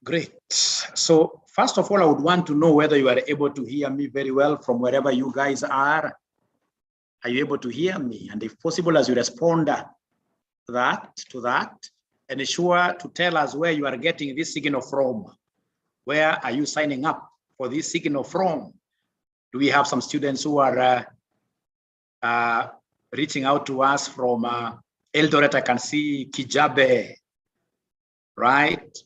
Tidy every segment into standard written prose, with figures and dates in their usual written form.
Great. So first of all, I would want to know whether you are able to hear me very well from wherever you guys are. Are you able to hear me? And if possible, as you respond to that, ensure to tell us where you are getting this signal from. Where are you signing up for this signal from? Do we have some students who are reaching out to us from Eldoret? I can see Kijabe, right?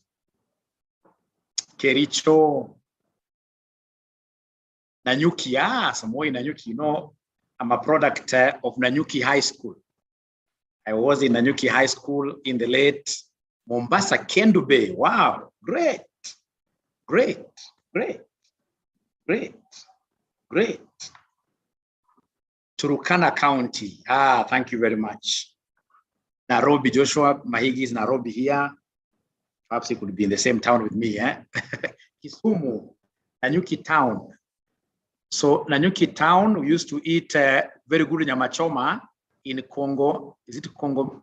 Kericho, Nanyuki. Some more in Nanyuki. You know, I'm a product of Nanyuki High School. I was in Nanyuki High School in the late Mombasa, Kendu Bay. Wow, great, great, great, great, great. Turukana County. Thank you very much. Nairobi, Joshua Mahigi is Nairobi here. Perhaps he could be in the same town with me. Kisumu, Nanyuki town. So Nanyuki town, we used to eat very good nyama choma in Congo. Is it Congo?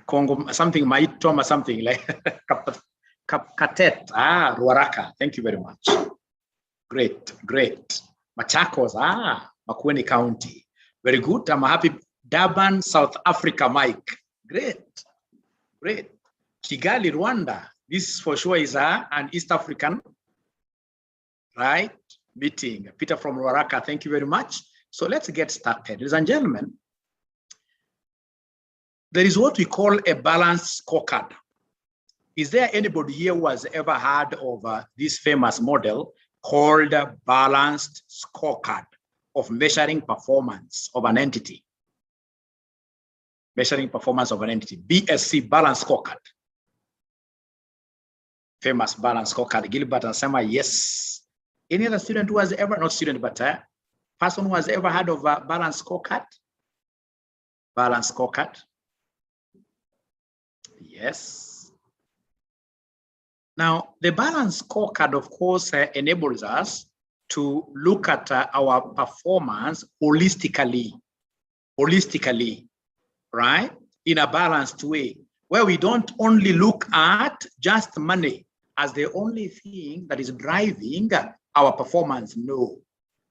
Congo, something, Maitoma, something like Katet, Ruaraka. Thank you very much. Great, great. Machakos, Makueni County. Very good. I'm happy. Durban, South Africa, Mike. Great, great. Kigali, Rwanda. This for sure is an East African, right? Meeting. Peter from Ruaraka, thank you very much. So let's get started. Ladies and gentlemen, there is what we call a balanced scorecard. Is there anybody here who has ever heard of this famous model called balanced scorecard of measuring performance of an entity? Measuring performance of an entity. BSC, balanced scorecard. Famous balanced scorecard. Gilbert and Sama, yes. Any other student who has ever, not student, but person who has ever heard of a balanced scorecard? Balanced scorecard. Yes. Now, the balanced scorecard, of course, enables us to look at our performance holistically, right? In a balanced way, where we don't only look at just money as the only thing that is driving our performance. No.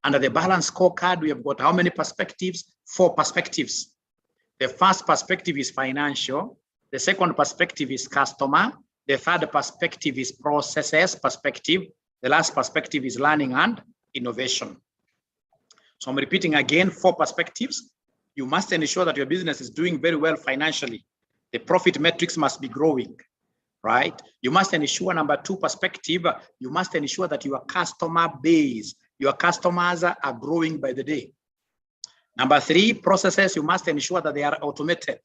Under the balanced scorecard, we have got how many perspectives? 4 perspectives. The first perspective is financial. The second perspective is customer. The third perspective is processes perspective. The last perspective is learning and innovation. So I'm repeating again, 4 perspectives. You must ensure that your business is doing very well financially. The profit metrics must be growing, right? You must ensure, number 2 perspective, you must ensure that your customer base, your customers are growing by the day. Number 3, processes, you must ensure that they are automated.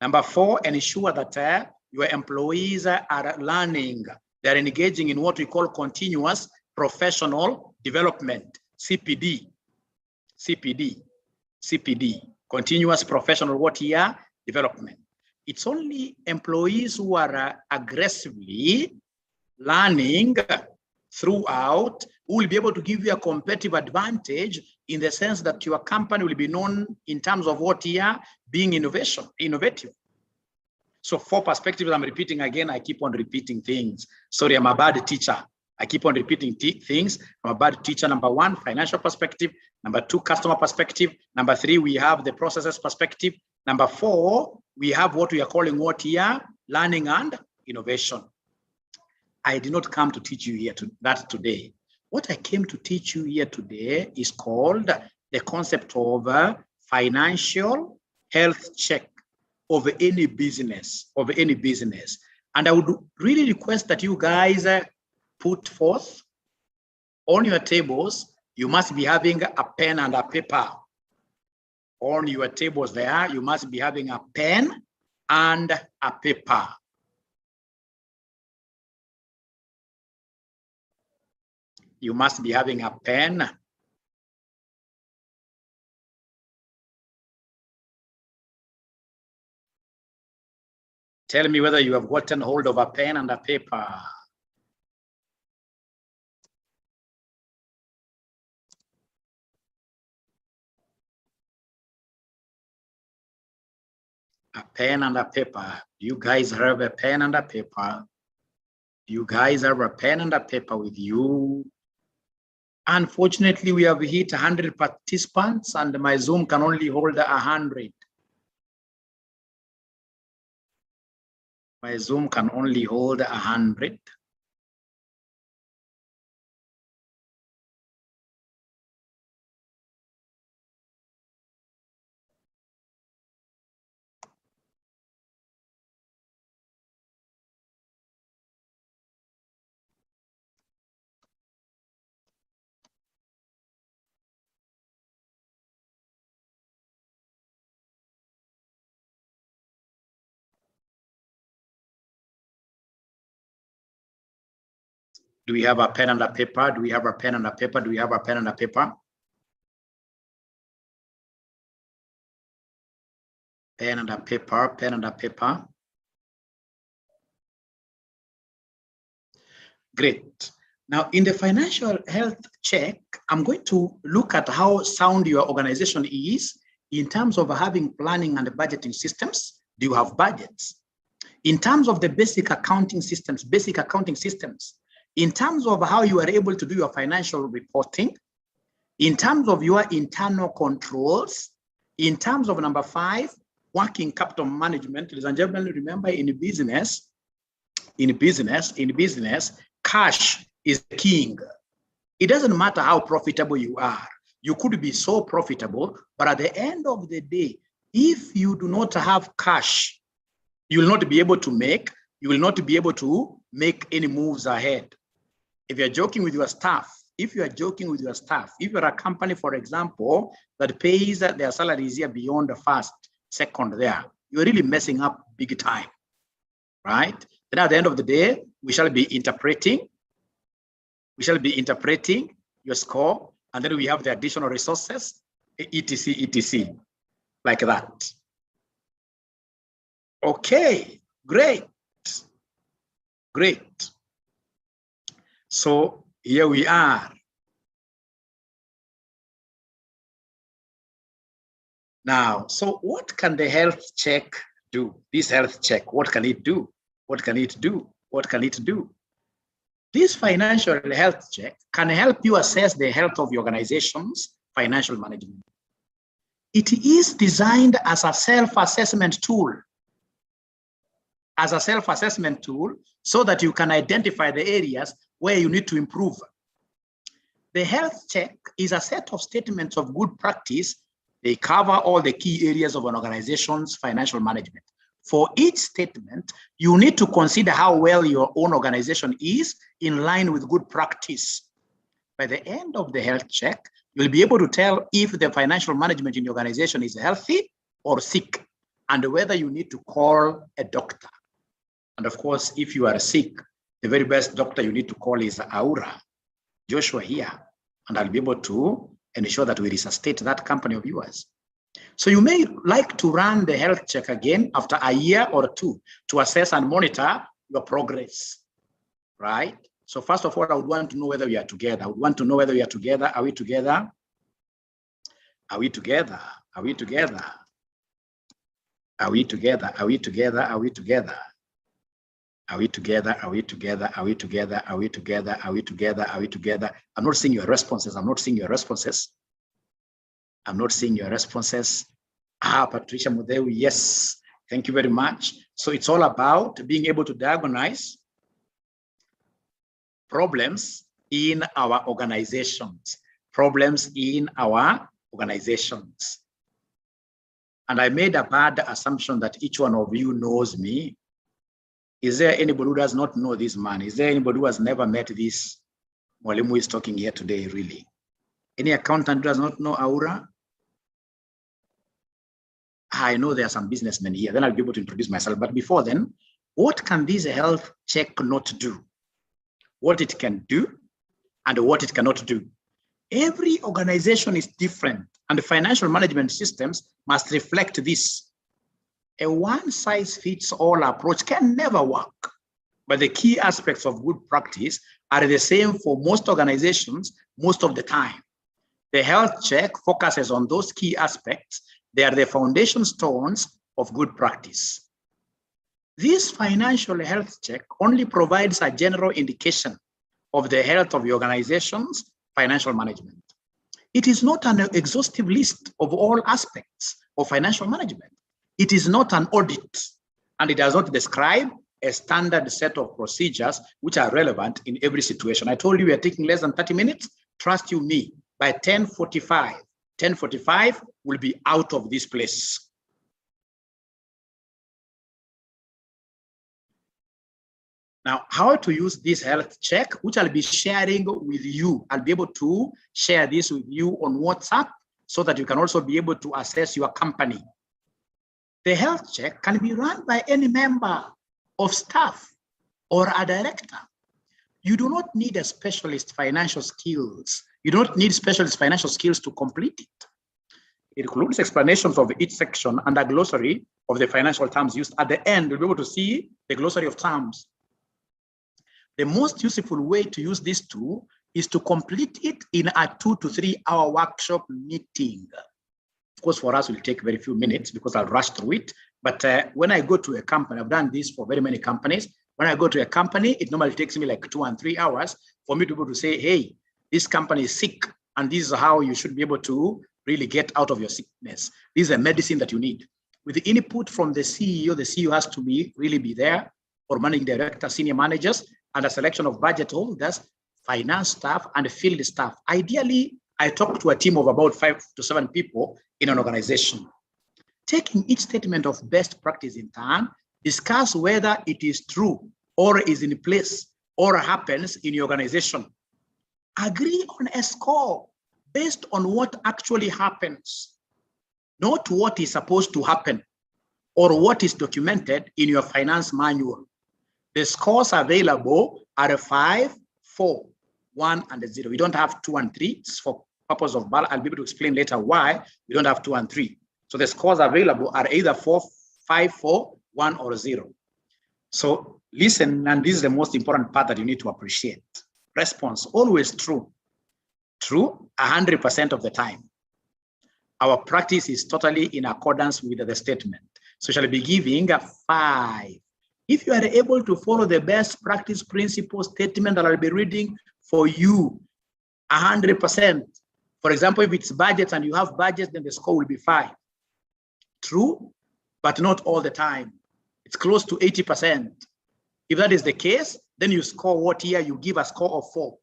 Number 4, ensure that your employees are learning. They're engaging in what we call continuous professional development, CPD, continuous professional development. It's only employees who are aggressively learning throughout who will be able to give you a competitive advantage in the sense that your company will be known in terms of what being innovative. So 4 perspectives, I'm repeating again, I keep on repeating things. Sorry, I'm a bad teacher. I keep on repeating things. I'm a bad teacher. Number 1, financial perspective. Number 2, customer perspective. Number 3, we have the processes perspective. Number 4, we have what we are calling learning and innovation. I did not come to teach you here that today. What I came to teach you here today is called the concept of financial health check of any business, And I would really request that you guys put forth on your tables, you must be having a pen and a paper. On your tables there, you must be having a pen and a paper. You must be having a pen Tell me whether you have gotten hold of a pen and a paper. A pen and a paper. You guys have a pen and a paper. You guys have a pen and a paper with you? Unfortunately, we have hit 100 participants and my Zoom can only hold 100. My Zoom can only hold 100. Do we have a pen and a paper? Do we have a pen and a paper? Do we have a pen and a paper? Pen and a paper, pen and a paper. Great. Now, in the financial health check, I'm going to look at how sound your organization is in terms of having planning and budgeting systems. Do you have budgets? In terms of the basic accounting systems, in terms of how you are able to do your financial reporting, in terms of your internal controls, in terms of number 5, working capital management. Ladies and gentlemen, remember in business, cash is king. It doesn't matter how profitable you are. You could be so profitable, but at the end of the day, if you do not have cash, you will not be able to make any moves ahead. If you're joking with your staff, if you're a company, for example, that pays their salaries here beyond the first, second there, you're really messing up big time, right? Then at the end of the day, we shall be interpreting your score, and then we have the additional resources, etc., like that. Okay, great. So here we are. Now, so what can the health check do? This health check, what can it do? What can it do? This financial health check can help you assess the health of your organization's financial management. It is designed as a self-assessment tool. So that you can identify the areas where you need to improve. The health check is a set of statements of good practice. They cover all the key areas of an organization's financial management. For each statement, you need to consider how well your own organization is in line with good practice. By the end of the health check, you'll be able to tell if the financial management in your organization is healthy or sick, and whether you need to call a doctor. And of course, if you are sick, the very best doctor you need to call is Aura, Joshua here, and I'll be able to ensure that we resuscitate that company of yours. So you may like to run the health check again after a year or two to assess and monitor your progress, right? So first of all, I would want to know whether we are together. Are we together? Are we together? Are we together? Are we together? Are we together? Are we together? Are we together? Are we together? Are we together? Are we together? Are we together? Are we together? Are we together? I'm not seeing your responses. Patricia Mudewi, yes. Thank you very much. So it's all about being able to diagnose problems in our organizations. And I made a bad assumption that each one of you knows me. Is there anybody who does not know this man? Is there anybody who has never met this Mwalimu who is talking here today, really? Any accountant who does not know Aura? I know there are some businessmen here. Then I'll be able to introduce myself. But before then, what can this health check not do? What it can do and what it cannot do. Every organization is different, and the financial management systems must reflect this. A one-size-fits-all approach can never work, but the key aspects of good practice are the same for most organizations most of the time. The health check focuses on those key aspects. They are the foundation stones of good practice. This financial health check only provides a general indication of the health of the organization's financial management. It is not an exhaustive list of all aspects of financial management. It is not an audit, and it does not describe a standard set of procedures which are relevant in every situation. I told you we are taking less than 30 minutes. Trust you me, by 10:45, we'll be out of this place. Now, how to use this health check, which I'll be sharing with you. I'll be able to share this with you on WhatsApp so that you can also be able to assess your company. The health check can be run by any member of staff or a director. You do not need a specialist financial skills. You don't need specialist financial skills to complete it. It includes explanations of each section and a glossary of the financial terms used. At the end, you'll be able to see the glossary of terms. The most useful way to use this tool is to complete it in a 2 to 3 hour workshop meeting. Of course, for us, it will take very few minutes because I'll rush through it. But when I go to a company, I've done this for very many companies. When I go to a company, it normally takes me like 2 and 3 hours for me to be able to say, hey, this company is sick, and this is how you should be able to really get out of your sickness. This is a medicine that you need. With the input from the CEO has to really be there, or managing director, senior managers, and a selection of budget holders, finance staff, and field staff. Ideally, I talk to a team of about 5 to 7 people in an organization. Taking each statement of best practice in turn, discuss whether it is true or is in place or happens in your organization. Agree on a score based on what actually happens, not what is supposed to happen or what is documented in your finance manual. The scores available are 5, 4, 1, and 0. We don't have 2 and 3. It's for purpose of balance. I'll be able to explain later why we don't have 2 and 3. So the scores available are either 4, 5, 4, 1, or 0. So listen, and this is the most important part that you need to appreciate. Response, always true. True 100% of the time. Our practice is totally in accordance with the statement. So shall be giving a 5. If you are able to follow the best practice principle statement that I'll be reading for you 100%. For example, if it's budgets and you have budgets, then the score will be 5. True, but not all the time. It's close to 80%. If that is the case, then you score what year? You give a score of 4.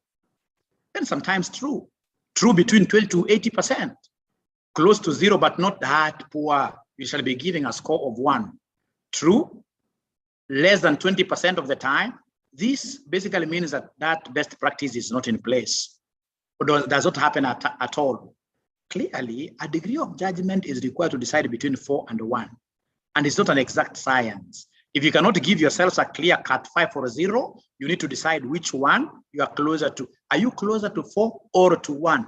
Then sometimes true. True between 12 to 80%. Close to 0, but not that poor. You shall be giving a score of 1. True, less than 20% of the time. This basically means that that best practice is not in place, or does not happen at all. Clearly, a degree of judgment is required to decide between 4 and 1, and it's not an exact science. If you cannot give yourselves a clear-cut 5 or 0, you need to decide which one you are closer to. Are you closer to 4 or to 1?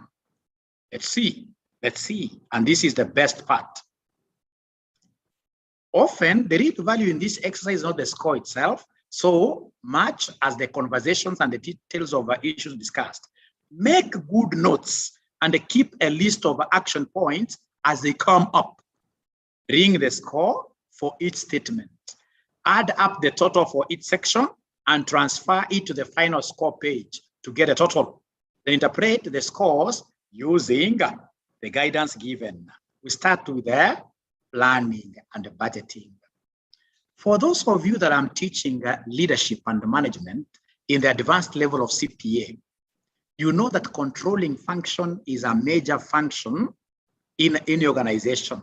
Let's see. Let's see. And this is the best part. Often, the real value in this exercise is not the score itself, so much as the conversations and the details of issues discussed. Make good notes and keep a list of action points as they come up. Ring the score for each statement. Add up the total for each section and transfer it to the final score page to get a total. Then interpret the scores using the guidance given. We start with the planning and budgeting. For those of you that I'm teaching leadership and management in the advanced level of CPA, you know that controlling function is a major function in any organization.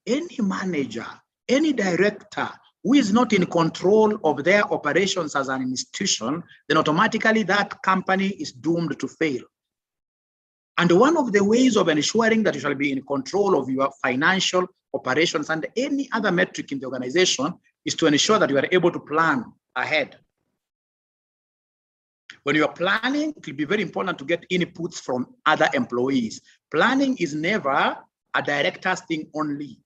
Any manager, any director who is not in control of their operations as an institution, then automatically that company is doomed to fail. And one of the ways of ensuring that you shall be in control of your financial operations and any other metric in the organization is to ensure that you are able to plan ahead. When you are planning, it will be very important to get inputs from other employees. Planning is never a director's thing only.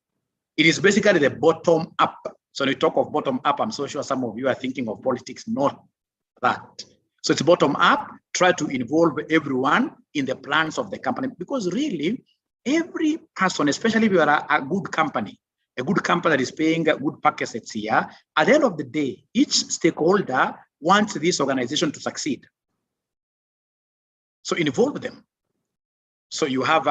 It is basically the bottom up. So when we talk of bottom up, I'm so sure some of you are thinking of politics, not that. So it's bottom up, try to involve everyone in the plans of the company, because really every person, especially if you are a good company, a good company that is paying good packages here, at the end of the day, each stakeholder wants this organization to succeed. So involve them. So you have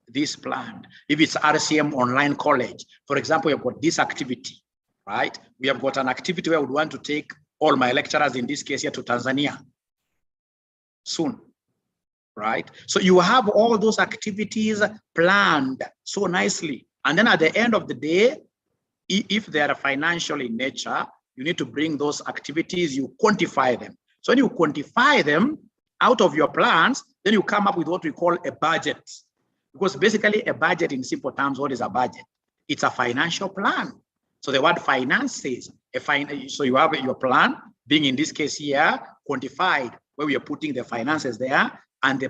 this plan. If it's RCM Online College, for example, you've got this activity, right? We have got an activity where we would want to take all my lecturers, in this case here, to Tanzania soon, right? So you have all those activities planned so nicely. And then at the end of the day, if they are financial in nature, you need to bring those activities, you quantify them. So when you quantify them out of your plans, then you come up with what we call a budget. Because basically a budget, in simple terms, what is a budget? It's a financial plan. So the word finance says, so you have your plan being, in this case here, quantified, where we are putting the finances there, and the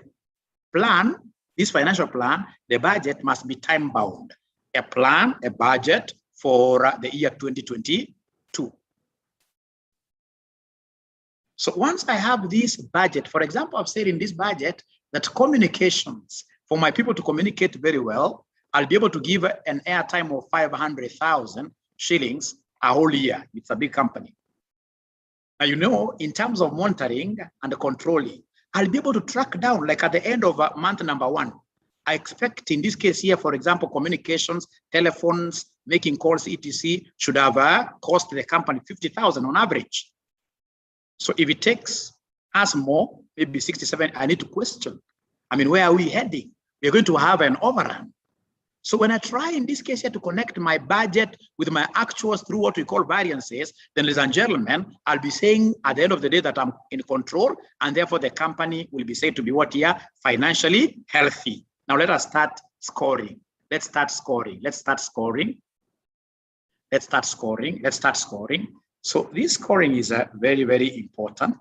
plan, this financial plan, the budget must be time bound. A plan, a budget for the year 2022. So once I have this budget, for example, I've said in this budget that communications, for my people to communicate very well, I'll be able to give an airtime of 500,000 shillings a whole year. It's a big company. Now, you know, in terms of monitoring and controlling, I'll be able to track down, like at the end of month number 1, I expect in this case here, for example, communications, telephones, making calls, etc., should have cost the company 50,000 on average. So if it takes us more, maybe 67, I need to question. I mean, where are we heading? We're going to have an overrun. So when I try in this case here to connect my budget with my actuals through what we call variances, then ladies and gentlemen, I'll be saying at the end of the day that I'm in control, and therefore the company will be said to be what here? Financially healthy. Now let us start scoring. Let's start scoring. Let's start scoring. Let's start scoring. Let's start scoring. So this scoring is very, very important.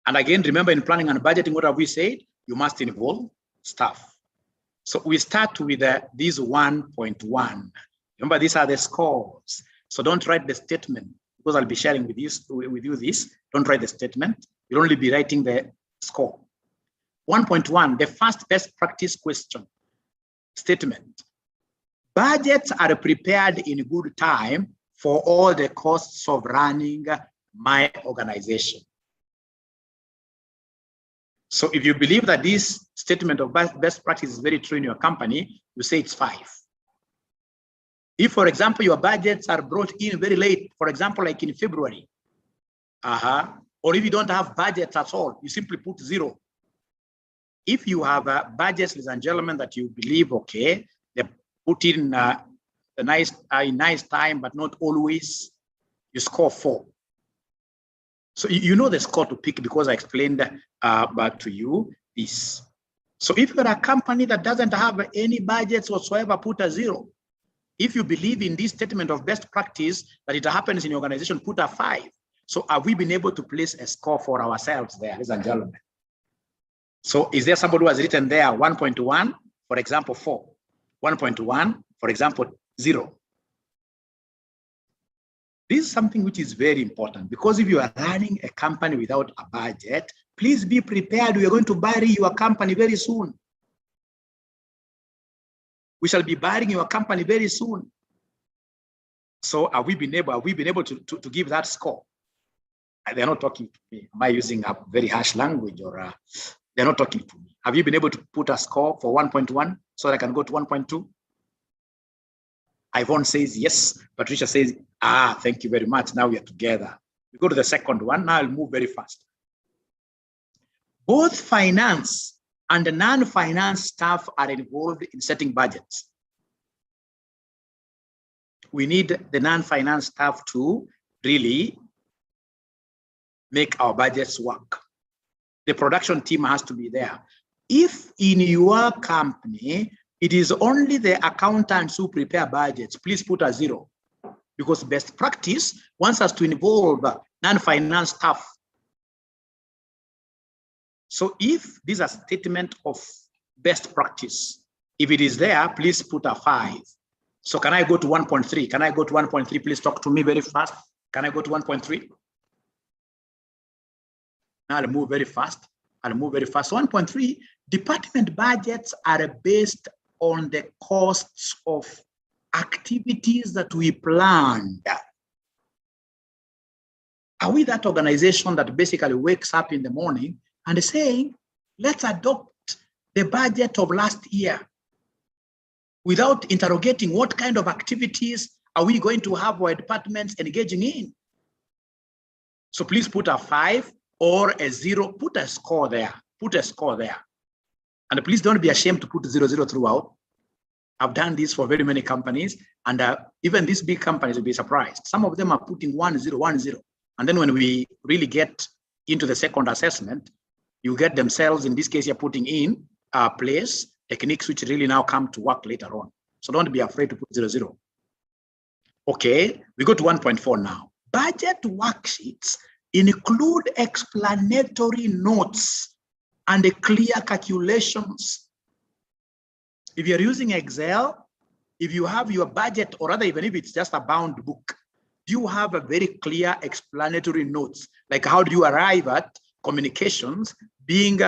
And again, remember, in planning and budgeting, what have we said? You must involve staff. So we start with this 1.1. Remember, these are the scores. So don't write the statement, because I'll be sharing with you this. Don't write the statement. You'll only be writing the score. 1.1, the first best practice question statement. Budgets are prepared in good time for all the costs of running my organization. So if you believe that this statement of best practice is very true in your company, you say it's 5. If, for example, your budgets are brought in very late, for example, like in February, or if you don't have budgets at all, you simply put 0. If you have budgets, ladies and gentlemen, that you believe, okay, they put in a nice time, but not always, you score 4. So you know the score to pick, because I explained back to you this. So if you're a company that doesn't have any budgets whatsoever, put a 0. If you believe in this statement of best practice that it happens in your organization, put a 5. So have we been able to place a score for ourselves there, ladies and gentlemen? So is there somebody who has written there 1.1, for example, 4? 1.1, for example, 0. This is something which is very important, because if you are running a company without a budget, please be prepared. We are going to bury your company very soon. We shall be burying your company very soon. So have we been able to give that score? They're not talking to me. Am I using a very harsh language, or they're not talking to me? Have you been able to put a score for 1.1 so that I can go to 1.2? Yvonne says yes. Patricia says, thank you very much. Now we are together. We go to the second one. Now I'll move very fast. Both finance and non-finance staff are involved in setting budgets. We need the non-finance staff to really make our budgets work. The production team has to be there. If in your company, it is only the accountants who prepare budgets, please put a 0, because best practice wants us to involve non-finance staff. So if this is a statement of best practice, if it is there, please put a 5. So can I go to 1.3? Can I go to 1.3? Please talk to me very fast. Can I go to 1.3? Now I'll move very fast. 1.3, department budgets are based on the costs of activities that we planned. Are we that organization that basically wakes up in the morning and is saying, let's adopt the budget of last year without interrogating what kind of activities are we going to have our departments engaging in? So please put a 5 or a 0, put a score there, put a score there. And please don't be ashamed to put 00 throughout. I've done this for very many companies, and even these big companies will be surprised. Some of them are putting 10, 10. And then when we really get into the second assessment, you get themselves, in this case, you're putting in place techniques which really now come to work later on. So don't be afraid to put 00. Okay, we go to 1.4 now. Budget worksheets include explanatory notes and clear calculations. If you're using Excel, if you have your budget, or rather even if it's just a bound book, you have a very clear explanatory notes, like how do you arrive at communications being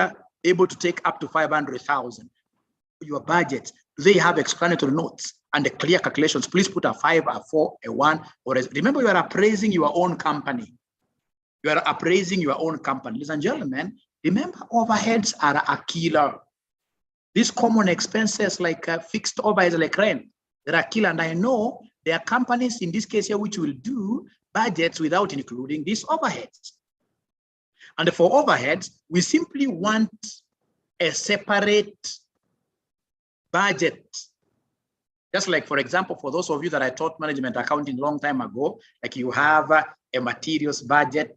able to take up to 500,000. Your budget, they have explanatory notes and the clear calculations. Please put a 5, a 4, a 1, or remember, you are appraising your own company. You are appraising your own company. Ladies and gentlemen, remember, overheads are a killer. These common expenses like fixed overheads like rent, they're a killer. And I know there are companies in this case here which will do budgets without including these overheads. And for overheads, we simply want a separate budget. Just like, for example, for those of you that I taught management accounting a long time ago, like you have a materials budget,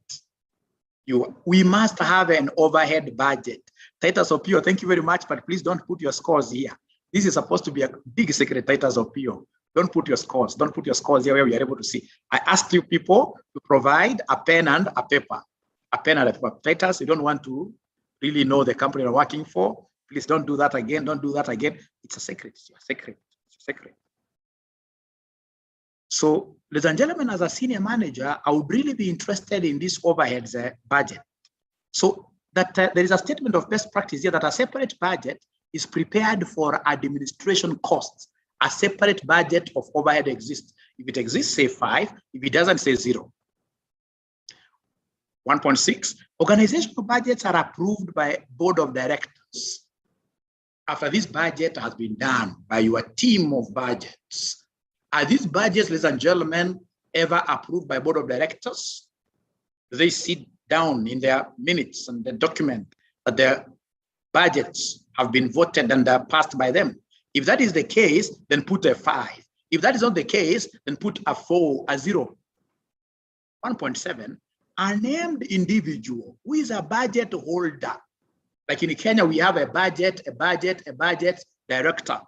we must have an overhead budget. Titus Opio, thank you very much, but please don't put your scores here. This is supposed to be a big secret, Titus Opio. Don't put your scores. Don't put your scores here where we are able to see. I asked you people to provide a pen and a paper. A pen and a paper. Titus, you don't want to really know the company you're working for. Please don't do that again. Don't do that again. It's a secret. It's a secret. It's a secret. So, ladies and gentlemen, as a senior manager, I would really be interested in this overheads budget. So that there is a statement of best practice here that a separate budget is prepared for administration costs. A separate budget of overhead exists. If it exists, say 5. If it doesn't, say 0. 1.6, organizational budgets are approved by board of directors. After this budget has been done by your team of budgets, are these budgets, ladies and gentlemen, ever approved by board of directors? They sit down in their minutes and the document that their budgets have been voted and passed by them. If that is the case, then put a 5. If that is not the case, then put a 4, a 0. 1.7, a named individual who is a budget holder. Like in Kenya, we have a budget director,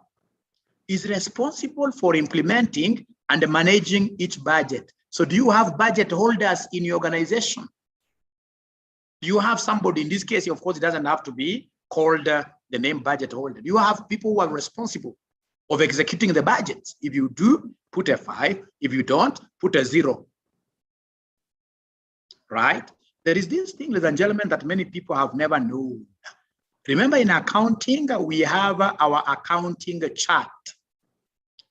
is responsible for implementing and managing each budget. So do you have budget holders in your organization? Do you have somebody, in this case, of course, it doesn't have to be called the name budget holder. You have people who are responsible of executing the budgets. If you do, put a 5. If you don't, put a 0. Right? There is this thing, ladies and gentlemen, that many people have never known. Remember, in accounting, we have our accounting chart.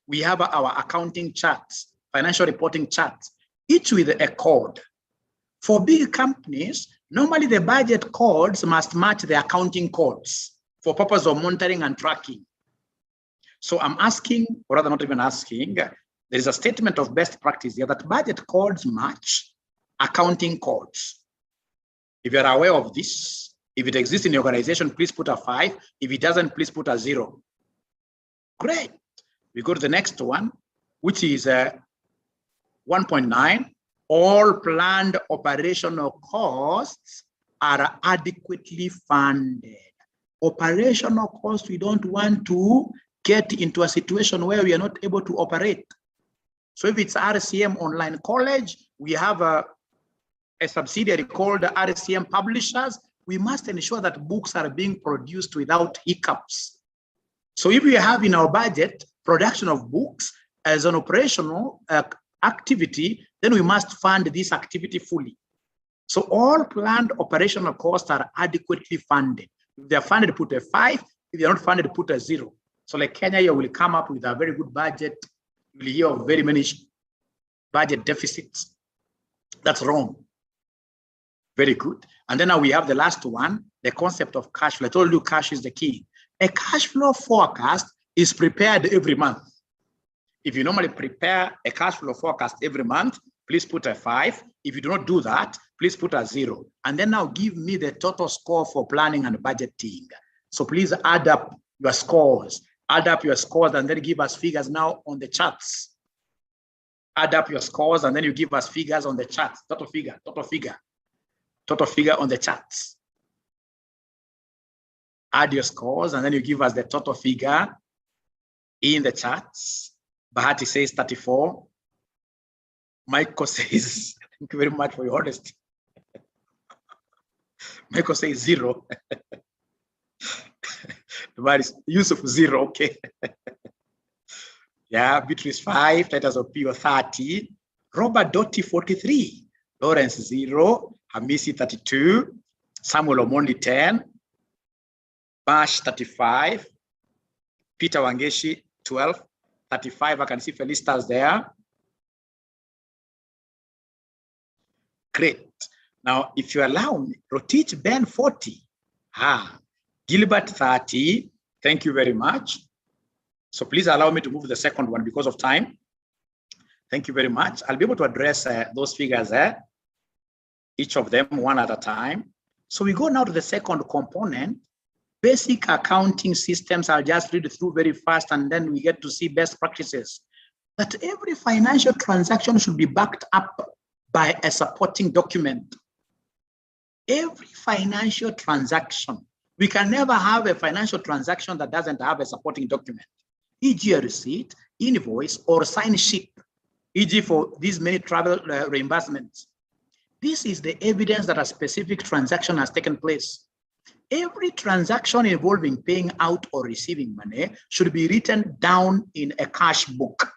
We have our accounting charts, financial reporting charts, each with a code. For big companies, normally the budget codes must match the accounting codes for purpose of monitoring and tracking. So I'm asking, or rather not even asking, there is a statement of best practice here that budget codes match accounting codes. If you're aware of this, if it exists in your organization, please put a 5. If it doesn't, please put a 0. Great. We go to the next one, which is 1.9. All planned operational costs are adequately funded. Operational costs, we don't want to get into a situation where we are not able to operate. So if it's RCM Online College, we have a subsidiary called RCM Publishers. We must ensure that books are being produced without hiccups. So if we have in our budget production of books as an operational activity, then we must fund this activity fully. So all planned operational costs are adequately funded. If they are funded, put a 5. If they are not funded, put a 0. So like Kenya, you will come up with a very good budget. You will hear of very many budget deficits. That's wrong. Very good. And then now we have the last one, the concept of cash flow. I told you cash is the key. A cash flow forecast is prepared every month. If you normally prepare a cash flow forecast every month, please put a 5. If you do not do that, please put a 0. And then now give me the total score for planning and budgeting. So please add up your scores. Add up your scores and then give us figures now on the charts. Add up your scores and then you give us figures on the charts. Total figure on the charts. Add your scores and then you give us the total figure in the charts. Bahati says 34. Michael says, thank you very much for your honesty. Michael says 0. Yusuf 0, okay. Yeah, Beatrice 5, Titus of Pio 30. Robert Doty 43. Lawrence 0. Hamisi 32. Samuel Omondi 10. Bash 35. Peter Wangeshi 12. 35, I can see Felicitas there. Great. Now, if you allow me, Rotich Ben 40. Gilbert 30. Thank you very much. So please allow me to move the second one because of time. Thank you very much. I'll be able to address those figures there, each of them one at a time. So we go now to the second component. Basic accounting systems. I'll just read it through very fast and then we get to see best practices. That every financial transaction should be backed up by a supporting document. Every financial transaction. We can never have a financial transaction that doesn't have a supporting document, e.g. a receipt, invoice, or sign sheet, e.g. for these many travel reimbursements. This is the evidence that a specific transaction has taken place. Every transaction involving paying out or receiving money should be written down in a cash book.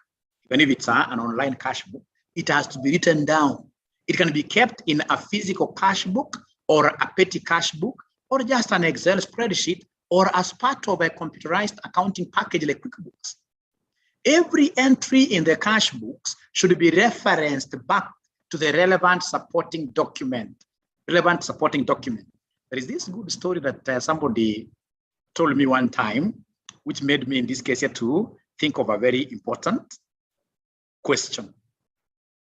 Even if it's an online cash book, it has to be written down. It can be kept in a physical cash book or a petty cash book or just an Excel spreadsheet or as part of a computerized accounting package like QuickBooks. Every entry in the cash books should be referenced back to the relevant supporting document. There is this good story that somebody told me one time, which made me in this case here to think of a very important question.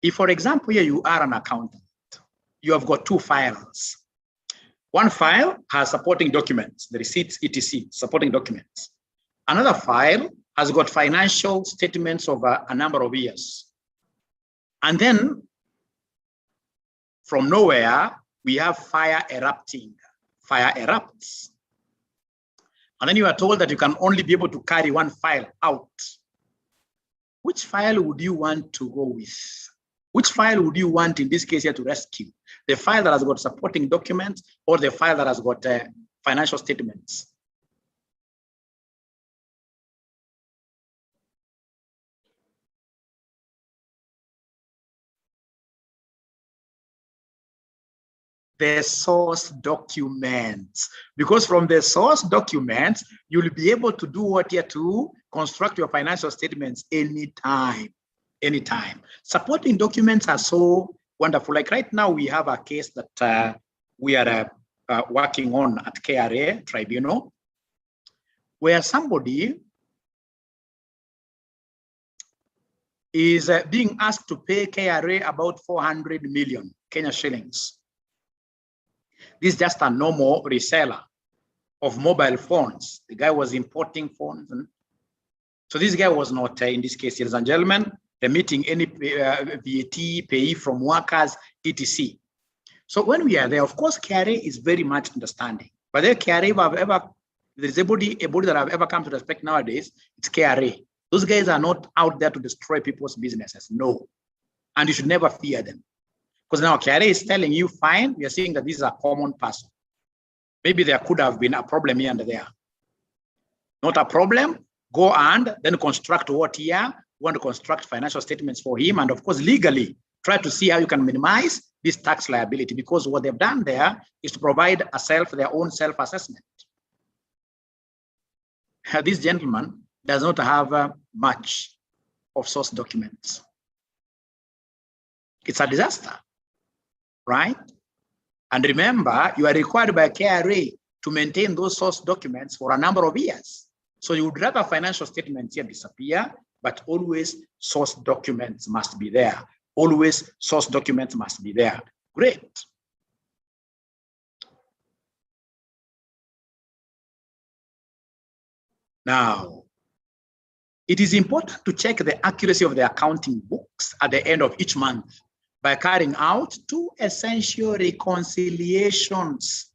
If, for example, here you are an accountant, you have got 2 files. One file has supporting documents, the receipts, etc., supporting documents. Another file has got financial statements of a number of years. And then from nowhere, we have fire erupting. Fire erupts. And then you are told that you can only be able to carry one file out. Which file would you want to go with? Which file would you want in this case here to rescue? The file that has got supporting documents or the file that has got financial statements? The source documents, because from the source documents, you'll be able to do what here to construct your financial statements anytime. Supporting documents are so wonderful. Like right now, we have a case that we are working on at KRA Tribunal, where somebody is being asked to pay KRA about 400 million Kenya shillings. This is just a normal reseller of mobile phones. The guy was importing phones. So this guy was not, in this case, ladies and gentlemen, remitting any VAT pay from workers, etc. So when we are there, of course, KRA is very much understanding. But there, KRA, there's a body that I've ever come to respect nowadays, it's KRA. Those guys are not out there to destroy people's businesses, no. And you should never fear them. Because now KRA is telling you, fine, we are seeing that this is a common person. Maybe there could have been a problem here and there. Not a problem, go and then construct what here. You want to construct financial statements for him. And of course, legally, try to see how you can minimize this tax liability, because what they've done there is to provide their own self-assessment. This gentleman does not have much of source documents. It's a disaster, right? And remember, you are required by KRA to maintain those source documents for a number of years. So you would rather financial statements here disappear, but always source documents must be there. Always source documents must be there. Great. Now, it is important to check the accuracy of the accounting books at the end of each month by carrying out 2 essential reconciliations.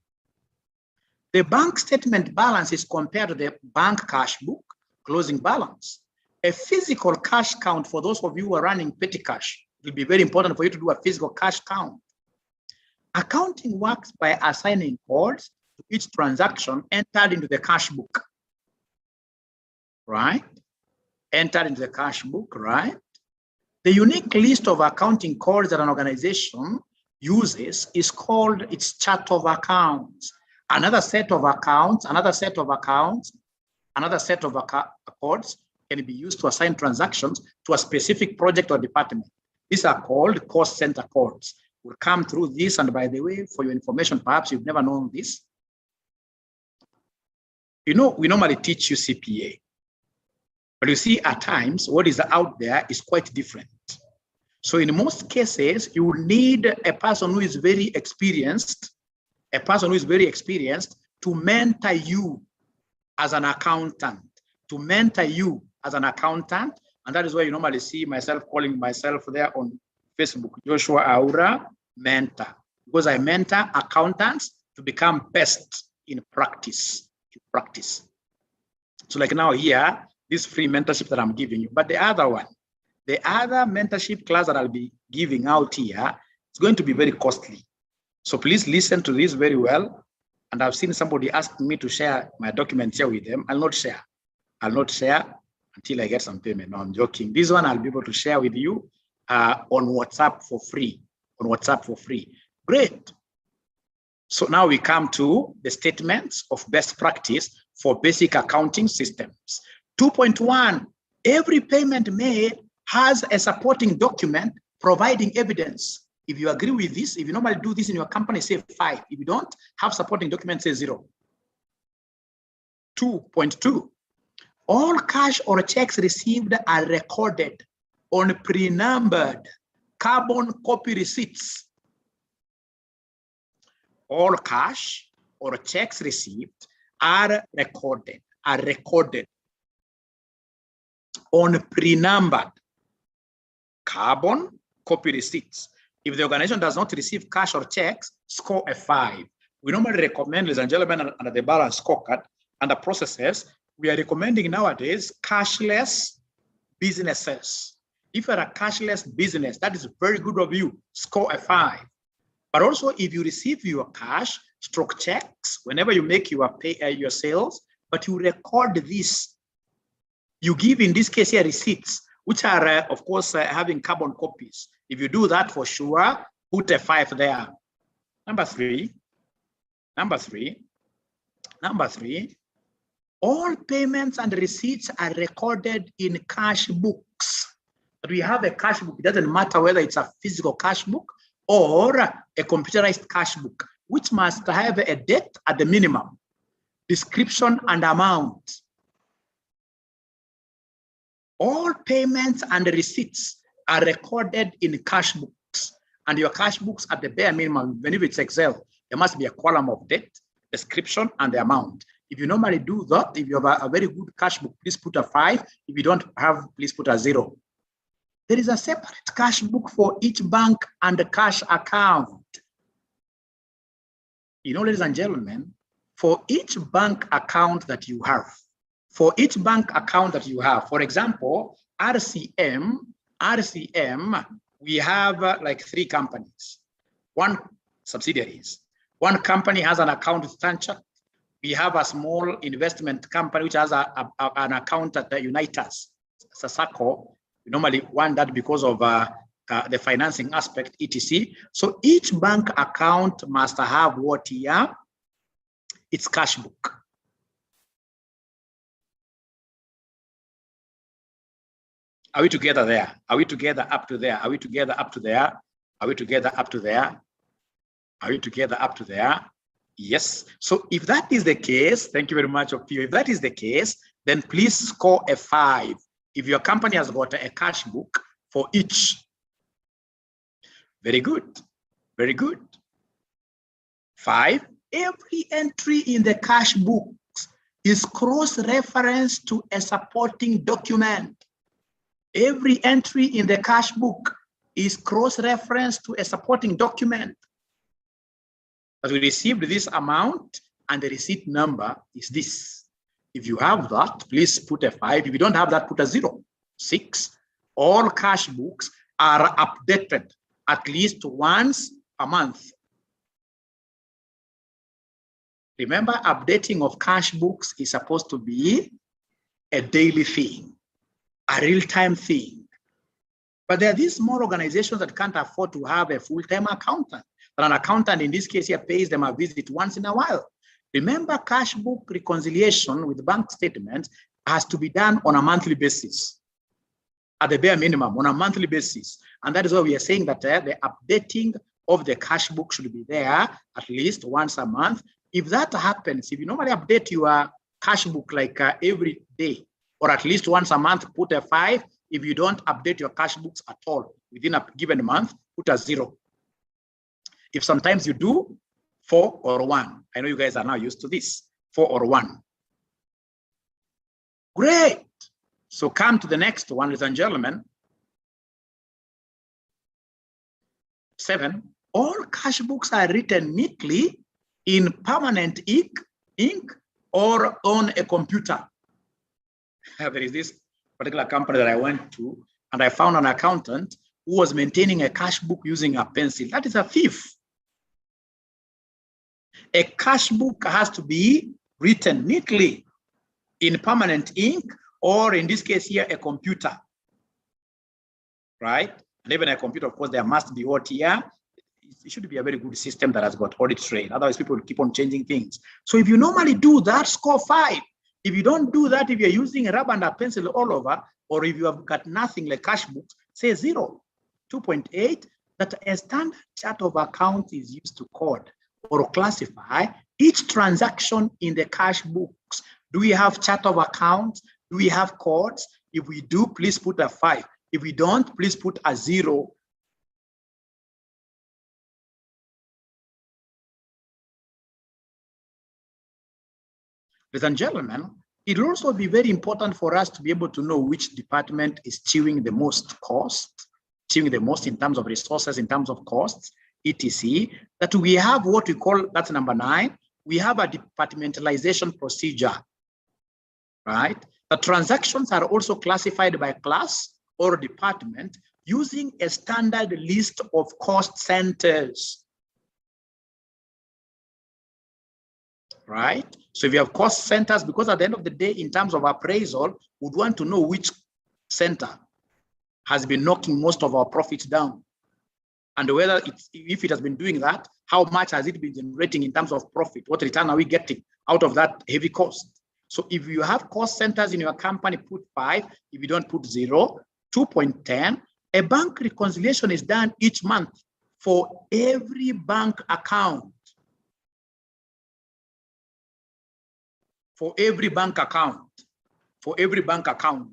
The bank statement balance is compared to the bank cash book closing balance. A physical cash count for those of you who are running petty cash will be very important for you to do a physical cash count. Accounting works by assigning codes to each transaction entered into the cash book, right? Entered into the cash book, right? The unique list of accounting codes that an organization uses is called its chart of accounts. Another set of accounts, another set of codes can be used to assign transactions to a specific project or department. These are called cost center codes. We'll come through this, and by the way, for your information, perhaps you've never known this. You know, we normally teach you CPA, but you see at times what is out there is quite different. So in most cases, you will need a person who is very experienced, to mentor you as an accountant, and that is why you normally see myself calling myself there on Facebook, Joshua Aura Mentor, because I mentor accountants to become best in practice. So like now here, this free mentorship that I'm giving you, but the other mentorship class that I'll be giving out here is going to be very costly. So please listen to this very well. And I've seen somebody asking me to share my documents here with them. I'll not share until I get some payment. No, I'm joking. This one I'll be able to share with you on WhatsApp for free. Great. So now we come to the statements of best practice for basic accounting systems. 2.1, every payment made has a supporting document providing evidence. If you agree with this, if you normally do this in your company, say 5. If you don't have supporting documents, say 0. 2.2, all cash or checks received are recorded on pre-numbered carbon copy receipts. All cash or checks received are recorded on pre-numbered carbon copy receipts. If the organization does not receive cash or checks, score a 5. We normally recommend, ladies and gentlemen, under the balance scorecard and the processes, we are recommending nowadays cashless businesses. If you're a cashless business, that is very good of you, score a 5. But also, if you receive your cash stroke checks, whenever you make your your sales, but you record this, you give, in this case here, receipts, which are, of course, having carbon copies. If you do that for sure, put a 5 there. Number three, all payments and receipts are recorded in cash books. But we have a cash book. It doesn't matter whether it's a physical cash book or a computerized cash book, which must have a date at the minimum, description and amount. All payments and receipts are recorded in cash books, and your cash books at the bare minimum, even if it's Excel, there must be a column of date, description, and the amount. If you normally do that, if you have a very good cash book, please put a 5. If you don't have, please put a 0. There is a separate cash book for each bank and a cash account. You know, ladies and gentlemen, for each bank account that you have, for example, RCM, we have like 3 companies, 1 subsidiaries. One company has an account with Tanchak. We have a small investment company which has an account at Unitas, Sasako. We normally want that because of the financing aspect, etc. So each bank account must have what here? Its cash book. Are we together there? Are we together up to there? Are we together up to there? Are we together up to there? Are we together up to there? Yes. So if that is the case, thank you very much, Opio. If that is the case, then please score a 5. If your company has got a cash book for each. Very good. Very good. 5. Every entry in the cash books is cross-referenced to a supporting document. Every entry in the cash book is cross-referenced to a supporting document. But we received this amount and the receipt number is this. If you have that, please put a 5. If you don't have that, put a 0. 6. All cash books are updated at least once a month. Remember, updating of cash books is supposed to be a daily thing, a real-time thing. But there are these small organizations that can't afford to have a full-time accountant. But an accountant in this case here pays them a visit once in a while. Remember, cash book reconciliation with bank statements has to be done on a monthly basis, at the bare minimum, on a monthly basis. And that is why we are saying that the updating of the cash book should be there at least once a month. If that happens, if you normally update your cash book like every day, or at least once a month, put a 5. If you don't update your cash books at all within a given month, put a 0. If sometimes you do, 4 or 1. I know you guys are now used to this, 4 or 1. Great. So come to the next one, ladies and gentlemen. 7, all cash books are written neatly in permanent ink or on a computer. There is this particular company that I went to, and I found an accountant who was maintaining a cash book using a pencil. That is a thief. A cash book has to be written neatly in permanent ink, or in this case here, a computer, right? And even a computer, of course, there must be what here. It should be a very good system that has got audit trail. Otherwise, people will keep on changing things. So if you normally do that, score 5. If you don't do that, if you're using a rubber and a pencil all over, or if you have got nothing like cash books, say 0. 2.8, that a standard chart of account is used to code or classify each transaction in the cash books. Do we have chart of accounts? Do we have codes? If we do, please put a 5. If we don't, please put a 0. Ladies and gentlemen, it will also be very important for us to be able to know which department is chewing the most cost, chewing the most in terms of resources, in terms of costs, etc. That we have what we call, that's number 9, we have a departmentalization procedure, right? The transactions are also classified by class or department using a standard list of cost centers. Right? So if you have cost centers, because at the end of the day, in terms of appraisal, we'd want to know which center has been knocking most of our profits down. And whether if it has been doing that, how much has it been generating in terms of profit? What return are we getting out of that heavy cost? So if you have cost centers in your company, put 5. If you don't, put 0. 2.10, a bank reconciliation is done each month for every bank account. For every bank account. For every bank account.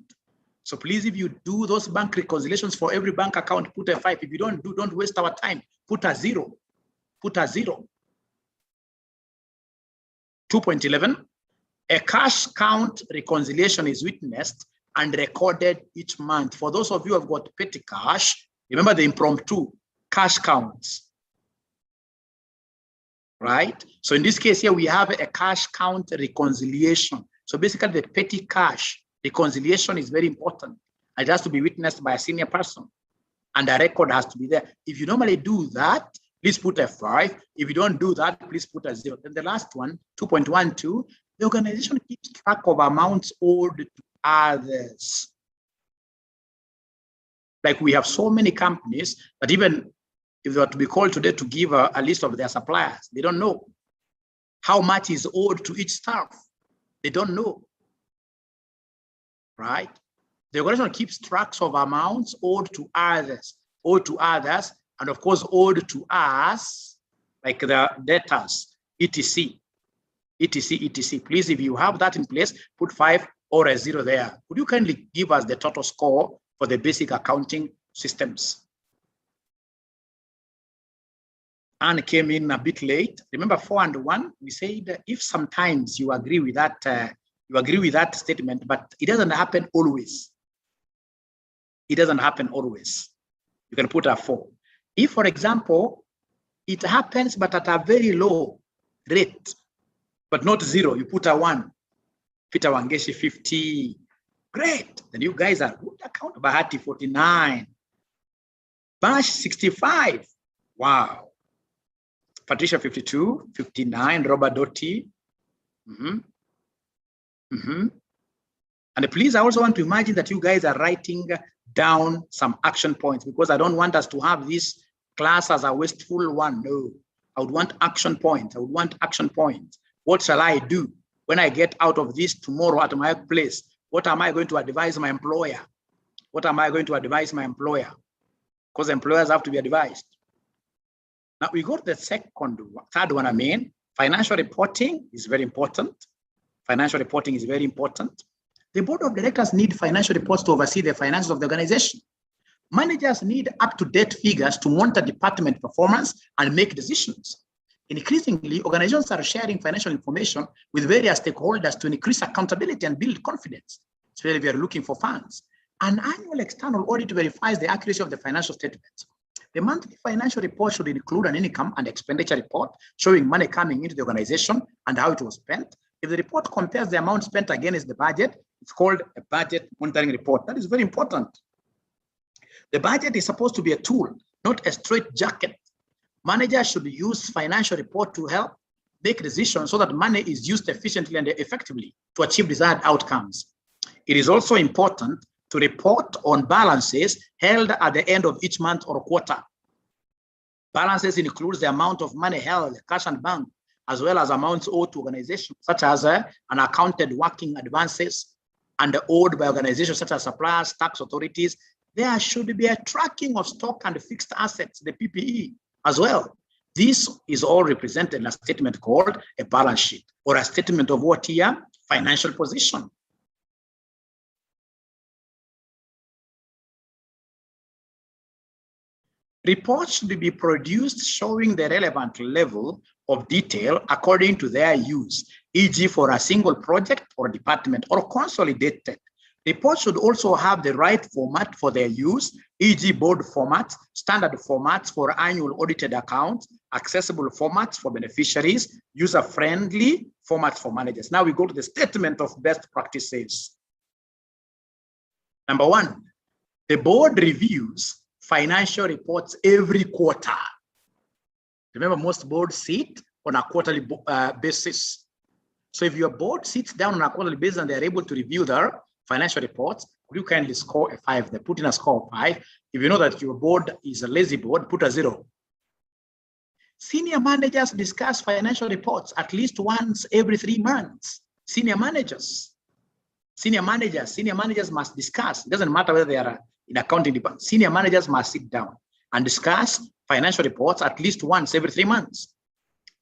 So please, if you do those bank reconciliations for every bank account, put a 5. If you don't do, don't waste our time. Put a 0. Put a 0. 2.11, a cash count reconciliation is witnessed and recorded each month. For those of you who have got petty cash, remember the impromptu cash counts, right? So in this case here, we have a cash count reconciliation. So basically the petty cash reconciliation is very important. It has to be witnessed by a senior person and a record has to be there. If you normally do that, please put a 5. If you don't do that, please put a 0. Then the last one, 2.12, the organization keeps track of amounts owed to others. Like we have so many companies that even if they were to be called today to give a list of their suppliers, they don't know how much is owed to each staff. They don't know, right? The organization keeps tracks of amounts owed to others, and of course owed to us, like the debtors, etc. etc. Please, if you have that in place, put 5 or a 0 there. Could you kindly give us the total score for the basic accounting systems? Anne came in a bit late. Remember 4 and 1, we said if sometimes you agree with that, statement, but it doesn't happen always. It doesn't happen always. You can put a 4. If, for example, it happens but at a very low rate, but not 0, you put a 1. Peter Wangeshi 50. Great. Then you guys are good account. Bahati 49. Bash 65. Wow. Patricia 52, 59, Robert Doty. And please, I also want to imagine that you guys are writing down some action points, because I don't want us to have this class as a wasteful one. No, I would want action points. I would want action points. What shall I do when I get out of this tomorrow at my place? What am I going to advise my employer? What am I going to advise my employer? Because employers have to be advised. Now we go to the third one. Financial reporting is very important. Financial reporting is very important. The board of directors need financial reports to oversee the finances of the organization. Managers need up-to-date figures to monitor department performance and make decisions. Increasingly, organizations are sharing financial information with various stakeholders to increase accountability and build confidence, especially if you're looking for funds. An annual external audit verifies the accuracy of the financial statements. The monthly financial report should include an income and expenditure report showing money coming into the organization and how it was spent. If the report compares the amount spent against the budget, it's called a budget monitoring report. That is very important. The budget is supposed to be a tool, not a straitjacket. Managers should use financial report to help make decisions so that money is used efficiently and effectively to achieve desired outcomes. It is also important to report on balances held at the end of each month or quarter. Balances includes the amount of money held, cash and bank, as well as amounts owed to organizations, such as unaccounted working advances and owed by organizations such as suppliers, tax authorities. There should be a tracking of stock and fixed assets, the PPE, as well. This is all represented in a statement called a balance sheet, or a statement of what here? Financial position. Reports should be produced showing the relevant level of detail according to their use, e.g. for a single project or department, or consolidated. Reports should also have the right format for their use, e.g. board formats, standard formats for annual audited accounts, accessible formats for beneficiaries, user-friendly formats for managers. Now we go to the statement of best practices. Number 1, the board reviews financial reports every quarter. Remember, most boards sit on a quarterly basis. So if your board sits down on a quarterly basis and they're able to review their financial reports, could you kindly score a 5? They put in a score of 5. If you know that your board is a lazy board, put a 0. Senior managers discuss financial reports at least once every 3 months. Senior managers must discuss. It doesn't matter whether they are in accounting department. Senior managers must sit down and discuss financial reports at least once every 3 months.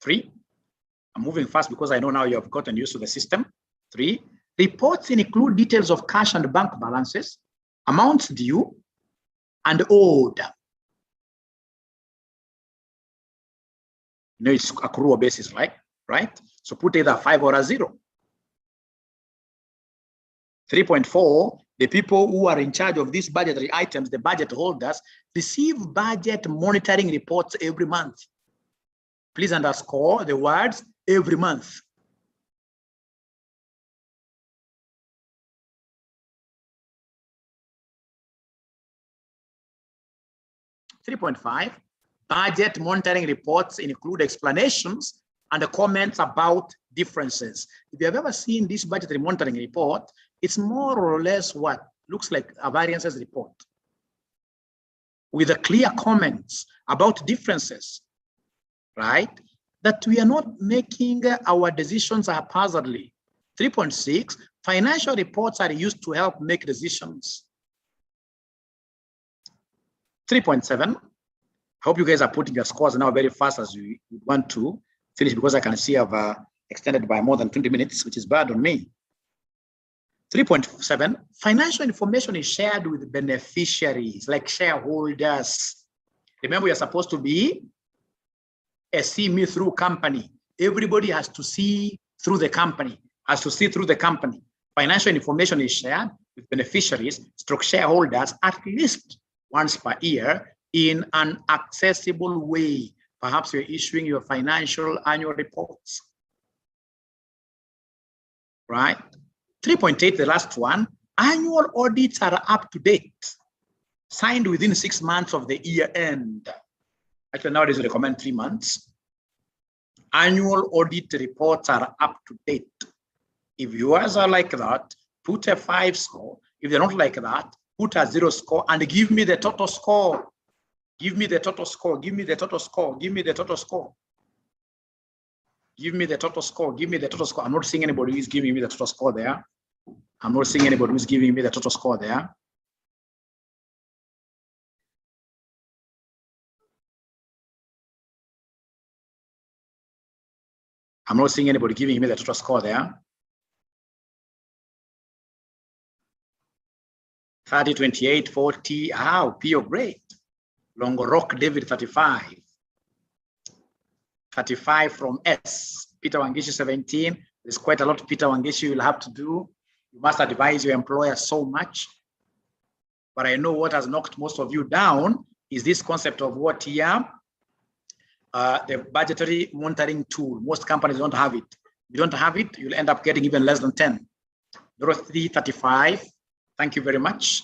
3, I'm moving fast because I know now you have gotten used to the system. 3, reports include details of cash and bank balances, amounts due, and owed. You know, it's accrual basis, right? So put either 5 or a 0. 3.4, the people who are in charge of these budgetary items, the budget holders, receive budget monitoring reports every month. Please underscore the words every month. .5, budget monitoring reports include explanations and comments about differences. If you have ever seen this budgetary monitoring report, it's more or less what looks like a variances report with a clear comments about differences, right? That we are not making our decisions haphazardly. 3.6, Financial reports are used to help make decisions. 3.7. I hope you guys are putting your scores now very fast as you want to finish, because I can see I've extended by more than 20 minutes, which is bad on me. 3.7, financial information is shared with beneficiaries, like shareholders. Remember, you're supposed to be a see-me-through company. Everybody has to see through the company, Financial information is shared with beneficiaries, stroke shareholders, at least once per year in an accessible way. Perhaps you're issuing your financial annual reports, right? 3.8, the last one, annual audits are up to date, signed within 6 months of the year end. Actually, nowadays we recommend 3 months. Annual audit reports are up to date. If yours are like that, put a 5 score. If they're not like that, put a 0 score and give me the total score. Give me the total score. Give me the total score. Give me the total score. Give me the total score. Give me the total score. I'm not seeing anybody who's giving me the total score there. I'm not seeing anybody who's giving me the total score there. I'm not seeing anybody giving me the total score there. 30, 28, 40. Wow, Pio, great. Longo Rock, David, 35. 35 from S. Peter Wangishi, 17. There's quite a lot Peter Wangishi will have to do. You must advise your employer so much. But I know what has knocked most of you down is this concept of what here, the budgetary monitoring tool. Most companies don't have it. If you don't have it, you'll end up getting even less than 10. Dorothy, 35. Thank you very much.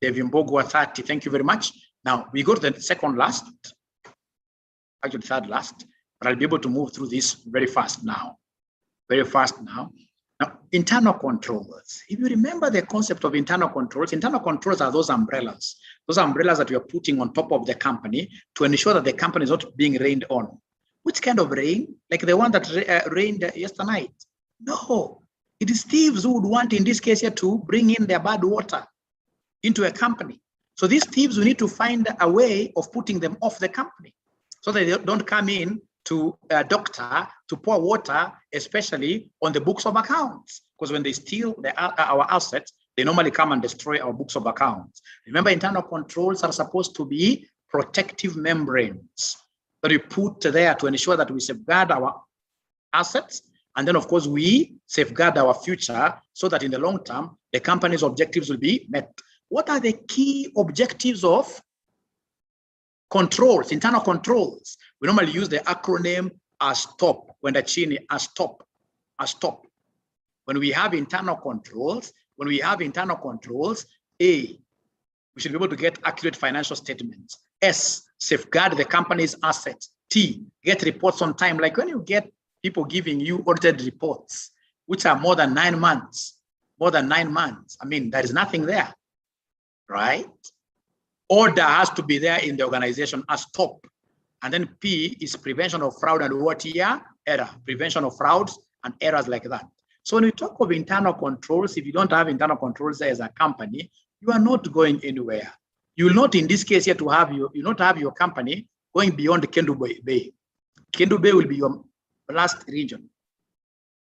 Devin Bogwa, 30. Thank you very much. Now, we go to the second last, actually third last, but I'll be able to move through this very fast now. Very fast now. Now, internal controls. If you remember the concept of internal controls are those umbrellas that we are putting on top of the company to ensure that the company is not being rained on. Which kind of rain? Like the one that rained yesterday night? No, it is thieves who would want, in this case here, to bring in their bad water into a company. So these thieves, we need to find a way of putting them off the company so that they don't come in to a doctor to pour water, especially on the books of accounts. Because when they steal our assets, they normally come and destroy our books of accounts. Remember, internal controls are supposed to be protective membranes that we put there to ensure that we safeguard our assets. And then, of course, we safeguard our future so that in the long term, the company's objectives will be met. What are the key objectives of controls, internal controls? We normally use the acronym ASTOP, when the chini ASTOP. When we have internal controls, A, we should be able to get accurate financial statements. S, safeguard the company's assets. T, get reports on time. Like when you get people giving you audited reports, which are more than 9 months, I mean, there is nothing there, right? Order has to be there in the organization as top. And then P is prevention of fraud and what here? Error. Prevention of frauds and errors like that. So when we talk of internal controls, if you don't have internal controls as a company, you are not going anywhere. You will not, in this case here, you will not have your company going beyond the Kendu Bay. Kendu Bay will be your last region,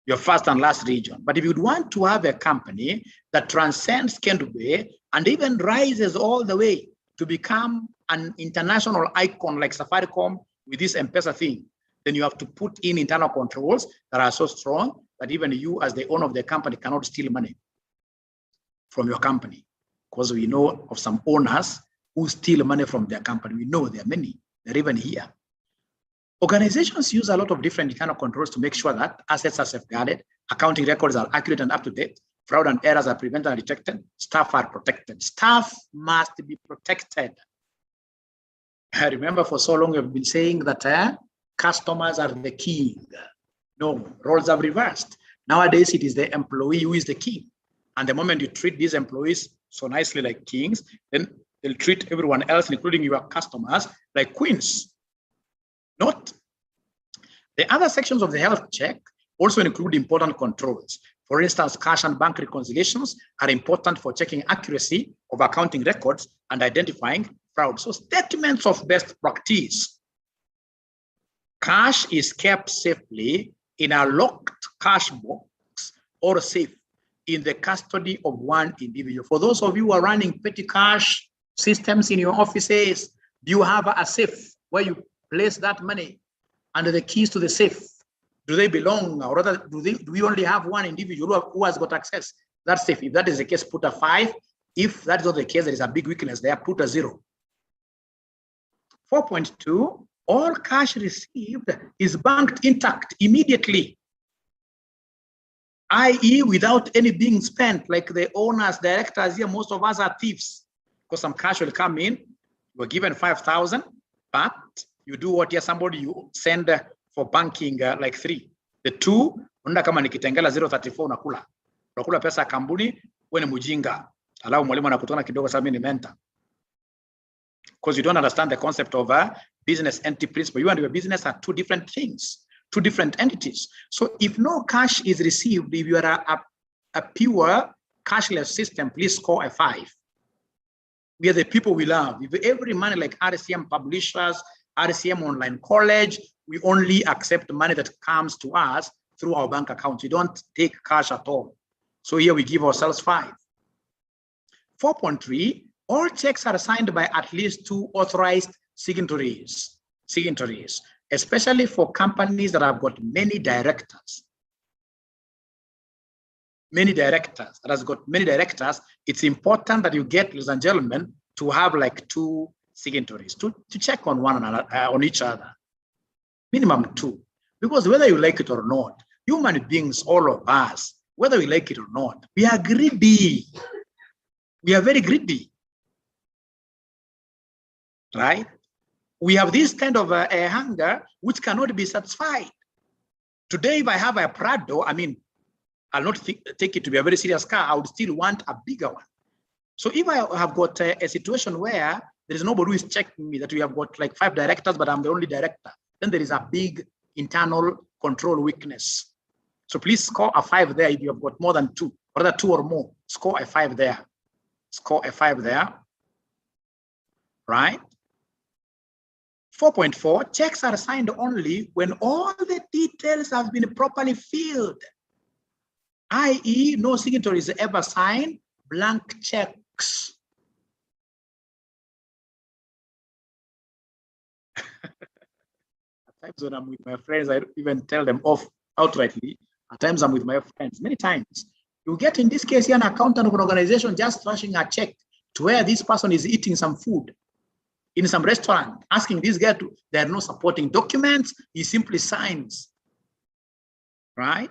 your first and last region. But if you'd want to have a company that transcends Kendu Bay and even rises all the way to become an international icon like Safaricom with this M-Pesa thing, then you have to put in internal controls that are so strong that even you as the owner of the company cannot steal money from your company. Because we know of some owners who steal money from their company. We know there are many, they're even here. Organizations use a lot of different internal controls to make sure that assets are safeguarded, accounting records are accurate and up to date, fraud and errors are prevented and detected, staff are protected. Staff must be protected. I remember for so long we've been saying that customers are the king. No, roles have reversed. Nowadays it is the employee who is the king. And the moment you treat these employees so nicely like kings, then they'll treat everyone else, including your customers, like queens. Not. The other sections of the health check also include important controls. For instance, cash and bank reconciliations are important for checking accuracy of accounting records and identifying fraud. So statements of best practice. Cash is kept safely in a locked cash box or safe in the custody of one individual. For those of you who are running petty cash systems in your offices, do you have a safe where you place that money under the keys to the safe? Do they belong, or rather, do we only have one individual who has got access? That's safe. If that is the case, put a 5. If that is not the case, there is a big weakness there, put a 0. 4.2, all cash received is banked intact immediately, i.e. without any being spent, like the owners, directors here, most of us are thieves, because some cash will come in, you're given 5,000, but you do what here, somebody you send for banking like 3. The 2, unaenda kama nikitengela 0.34 unakula pesa ya kampuni, wewe ni mjinga. Alafu mwalimu anakutana kidogo sababu ni mentor. Because you don't understand the concept of a business entity principle. You and your business are two different things, two different entities. So if no cash is received, if you are a pure cashless system, please score a 5. We are the people we love. If every money like RCM publishers, RCM Online College, we only accept money that comes to us through our bank account. We don't take cash at all. So here we give ourselves 5. 4.3, all checks are signed by at least 2 authorized signatories, especially for companies that have got many directors. That has got many directors. It's important that you get, ladies and gentlemen, to have like 2 signatories to check on one another, on each other. Minimum 2, because whether you like it or not, human beings, all of us, whether we like it or not, we are greedy. We are very greedy, right? We have this kind of a hunger which cannot be satisfied. Today, if I have a Prado, I mean, I'll not take it to be a very serious car. I would still want a bigger one. So if I have got a situation where there is nobody who is checking me, that we have got like 5 directors, but I'm the only director, then there is a big internal control weakness. So please score a 5 there if you have got more than 2, or rather 2 or more. Score a 5 there. Score a 5 there. Right? 4.4, checks are signed only when all the details have been properly filled, i.e. no signatories ever sign blank checks. At times when I'm with my friends, I even tell them off outrightly. At times I'm with my friends, many times. You get, in this case here, an accountant of an organization just rushing a check to where this person is eating some food in some restaurant, asking this guy to, there are no supporting documents, he simply signs, right?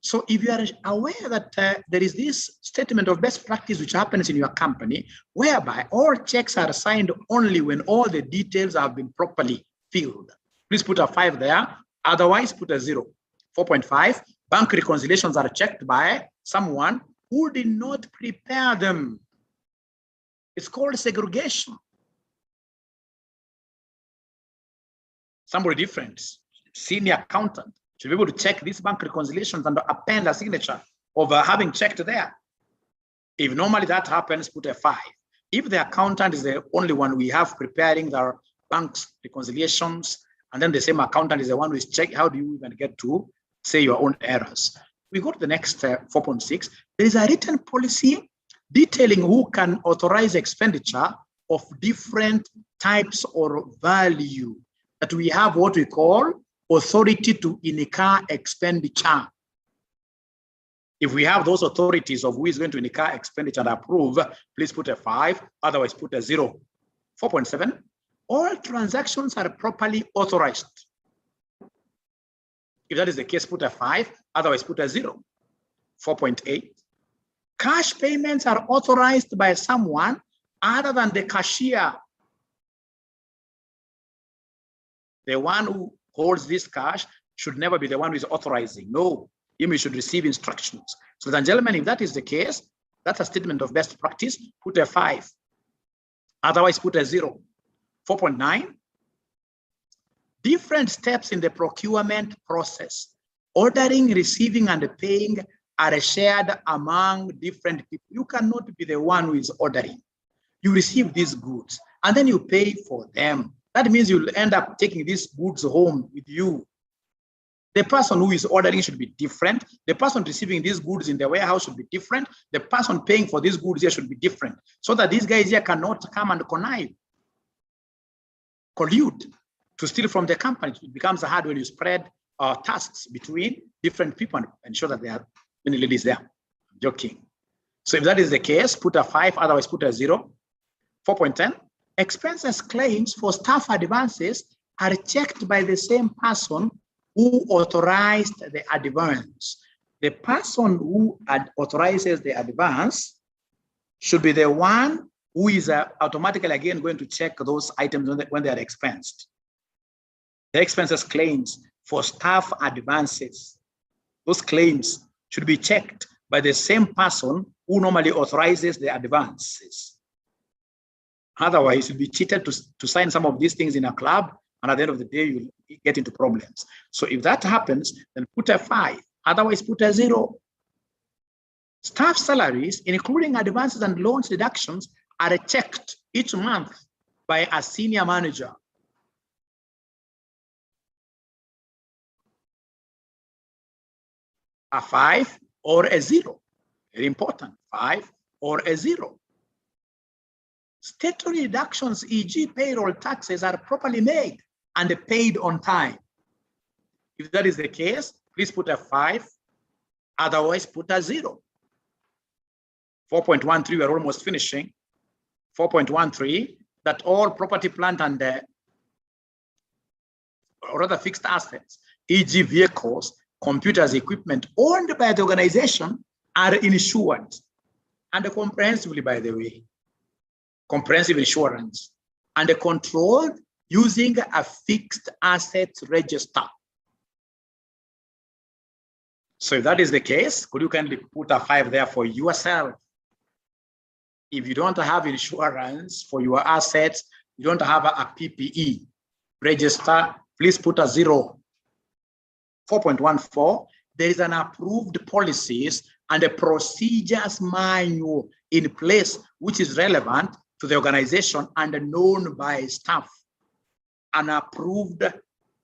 So if you are aware that there is this statement of best practice which happens in your company, whereby all checks are signed only when all the details have been properly filled, please put a 5 there, otherwise put a 0. 4.5, bank reconciliations are checked by someone who did not prepare them. It's called segregation. Somebody different, senior accountant, should be able to check these bank reconciliations and append a signature of having checked there. If normally that happens, put a 5. If the accountant is the only one we have preparing their bank's reconciliations, and then the same accountant is the one who is checking, how do you even get to say your own errors? We go to the next 4.6. There is a written policy detailing who can authorize expenditure of different types or value, that we have what we call authority to incur expenditure. If we have those authorities of who is going to incur expenditure and approve, please put a 5, otherwise put a 0. 4.7, all transactions are properly authorized. If that is the case, put a 5, otherwise put a 0. 4.8, cash payments are authorized by someone other than the cashier. The one who holds this cash should never be the one who is authorizing. No, he should receive instructions. So then, gentlemen, if that is the case, that's a statement of best practice, put a 5. Otherwise, put a 0. 4.9, different steps in the procurement process, ordering, receiving, and paying are shared among different people. You cannot be the one who is ordering. You receive these goods and then you pay for them. That means you'll end up taking these goods home with you. The person who is ordering should be different. The person receiving these goods in the warehouse should be different. The person paying for these goods here should be different, so that these guys here cannot come and connive, collude to steal from the company. It becomes hard when you spread tasks between different people and ensure that there are many ladies there. I'm joking. So if that is the case, put a 5, otherwise put a 0. 4.10, expenses claims for staff advances are checked by the same person who authorized the advance. The person who authorizes the advance should be the one who is automatically again going to check those items when they are expensed. The expenses claims for staff advances, those claims should be checked by the same person who normally authorizes the advances. Otherwise, you'll be cheated to sign some of these things in a club, and at the end of the day, you'll get into problems. So if that happens, then put a 5, otherwise put a 0. Staff salaries, including advances and loans deductions, are checked each month by a senior manager. A 5 or a 0, very important, 5 or a 0. Statutory deductions, e.g. payroll taxes, are properly made and paid on time. If that is the case, please put a 5, otherwise put a 0. 4.13, we're almost finishing. 4.13, that all property, plant, and or other fixed assets, e.g. vehicles, computers, equipment owned by the organization are insured, and comprehensively, by the way, comprehensive insurance, and controlled using a fixed assets register. So if that is the case, could you kindly put a 5 there for yourself? If you don't have insurance for your assets, you don't have a PPE register, please put a 0. 4.14, there is an approved policies and a procedures manual in place which is relevant to the organization and known by staff. An approved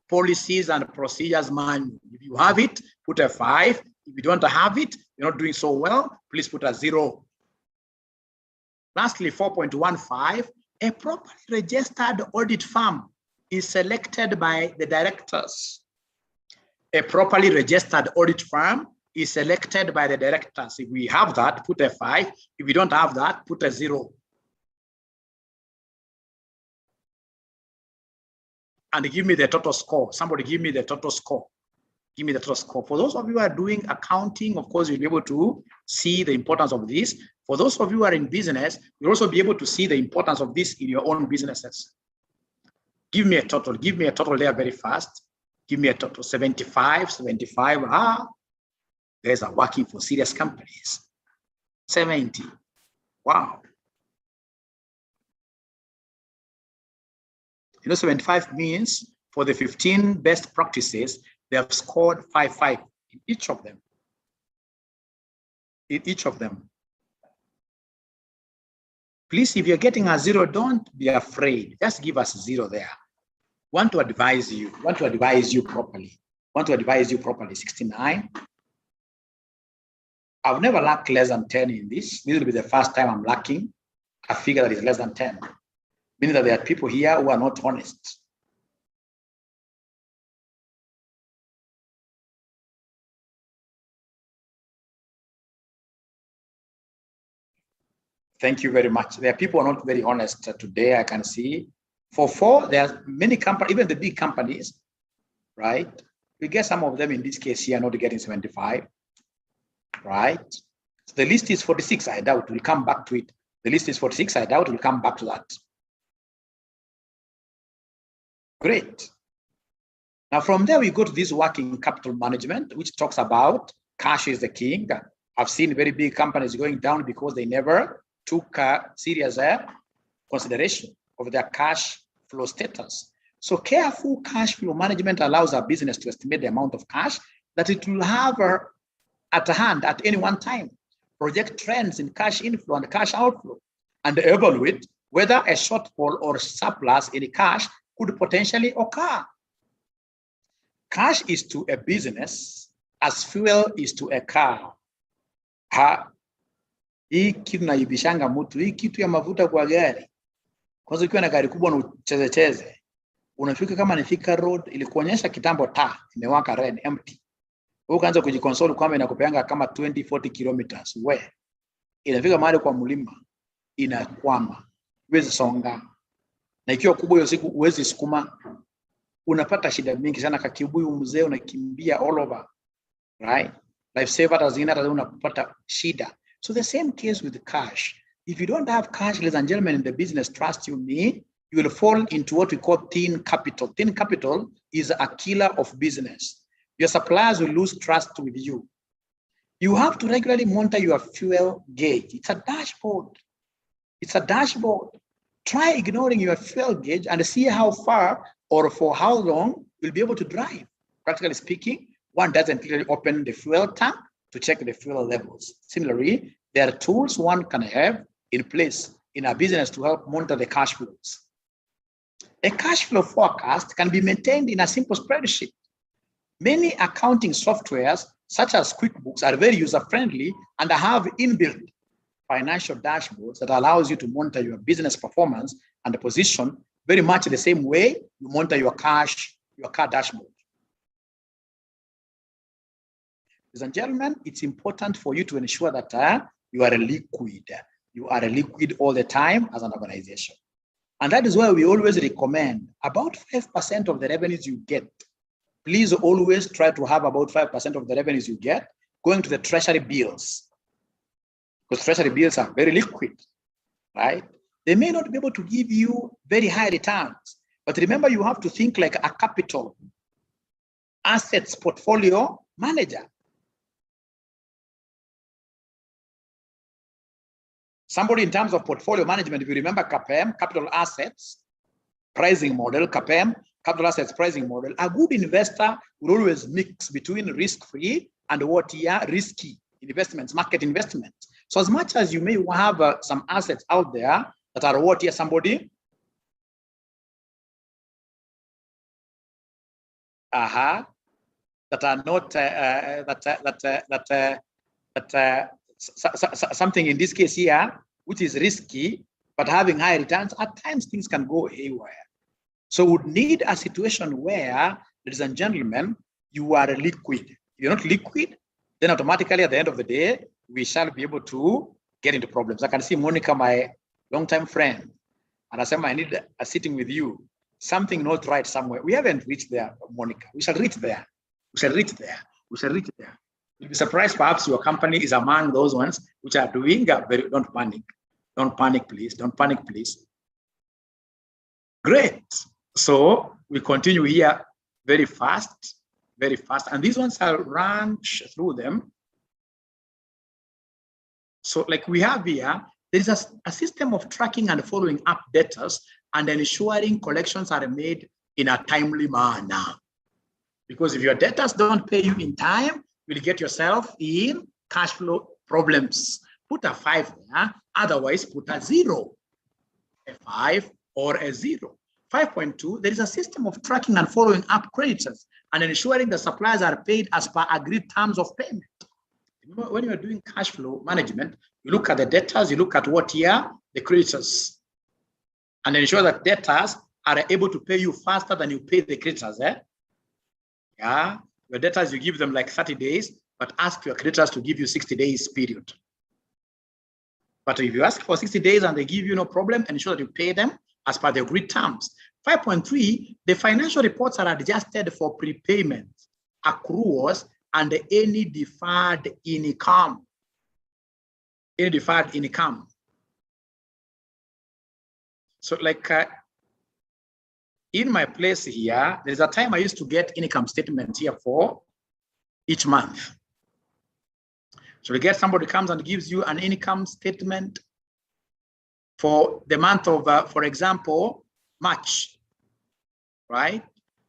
policies and procedures manual. If you have it, put a 5. If you don't have it, you're not doing so well, please put a 0. Lastly, 4.15, a properly registered audit firm is selected by the directors. A properly registered audit firm is selected by the directors. If we have that, put a 5. If we don't have that, put a 0. And give me the total score. Somebody give me the total score. Give me the total score. For those of you who are doing accounting, of course, you'll be able to see the importance of this. For those of you who are in business, you'll also be able to see the importance of this in your own businesses. Give me a total. Give me a total there very fast. Give me a total. 75, 75. Guys are working for serious companies. 70. Wow. You know, 75 means for the 15 best practices, they have scored 5 in each of them. In each of them. Please, if you're getting a 0, don't be afraid. Just give us 0 there. Want to advise you. Want to advise you properly. Want to advise you properly. 69. I've never lacked less than 10 in this. This will be the first time I'm lacking a figure that is less than 10. Meaning that there are people here who are not honest. Thank you very much. There are people who are not very honest today, I can see. For 4, there are many companies, even the big companies, right? We get some of them in this case here not getting 75, right? So the list is 46, I doubt. We'll come back to it. The list is 46, I doubt. We'll come back to that. Great. Now from there, we go to this working capital management, which talks about cash is the king. I've seen very big companies going down because they never took serious consideration of their cash flow status. So careful cash flow management allows a business to estimate the amount of cash that it will have at hand at any one time, project trends in cash inflow and cash outflow, and evaluate whether a shortfall or surplus in cash could potentially occur. Cash is to a business as fuel is to a car. Hii kitu naibishanga mtu, hii kitu ya mafuta kwa gari. Kwanza ukiwa na gari kubwa na ucheze, unafika kama ni Thika Road, ilikuonyesha kitambo taa imewaka red empty. Ukaanza kujikonsole kwamba inakupeanga kama 20-40 kilometers. Inafika mahali kwa mlima, inakwama. Huwezi songa. Na ikiwa kubwa hiyo siku huwezi sukuma, unapata shida mingi sana. Kakibuyu mzee unakimbia all over. Right? Life saver tazina unapata shida. So the same case with cash. If you don't have cash, ladies and gentlemen, in the business, trust you me, you will fall into what we call thin capital. Thin capital is a killer of business. Your suppliers will lose trust with you. You have to regularly monitor your fuel gauge. It's a dashboard. It's a dashboard. Try ignoring your fuel gauge and see how far or for how long you'll be able to drive. Practically speaking, one doesn't really open the fuel tank to check the fuel levels. Similarly, there are tools one can have in place in a business to help monitor the cash flows. A cash flow forecast can be maintained in a simple spreadsheet. Many accounting softwares, such as QuickBooks, are very user-friendly and have inbuilt financial dashboards that allows you to monitor your business performance and the position very much the same way you monitor your car dashboard. Ladies and gentlemen, it's important for you to ensure that you are liquid. You are liquid all the time as an organization. And that is why we always recommend about 5% of the revenues you get. Please always try to have about 5% of the revenues you get going to the treasury bills. Because treasury bills are very liquid, right? They may not be able to give you very high returns, but remember you have to think like a capital assets portfolio manager. Somebody in terms of portfolio management, if you remember CAPM, capital assets pricing model, CAPM, capital assets pricing model, a good investor will always mix between risk-free and risky investments, market investments. So as much as you may have some assets out there that are somebody that are not something in this case here, which is risky, but having high returns, at times things can go haywire. So we would need a situation where, ladies and gentlemen, you are liquid. If you're not liquid, then automatically at the end of the day, we shall be able to get into problems. I can see Monica, my longtime friend, and I said, I need a sitting with you. Something not right somewhere. We haven't reached there, Monica. We shall reach there. We shall reach there. We shall reach there. You'll be surprised, perhaps your company is among those ones which are doing very, don't panic. Don't panic, please. Don't panic, please. Great. So we continue here very fast, very fast. And these ones I'll run through them. So like we have here, there is a system of tracking and following up debtors and ensuring collections are made in a timely manner. Because if your debtors don't pay you in time, you'll get yourself in cash flow problems. Put a 5 there, otherwise put a 0, a 5 or a 0. 5.2, there is a system of tracking and following up creditors and ensuring the suppliers are paid as per agreed terms of payment. Remember, when you're doing cash flow management, you look at the debtors, you look at the creditors, and ensure that debtors are able to pay you faster than you pay the creditors. Yeah, your debtors, you give them like 30 days, but ask your creditors to give you 60 days period. But if you ask for 60 days and they give you no problem, ensure that you pay them as per the agreed terms. 5.3, the financial reports are adjusted for prepayment, accruals, and any deferred income. Any deferred income. So like in my place here, there's a time I used to get income statements here for each month. So you get somebody comes and gives you an income statement for the month of, for example, March, right?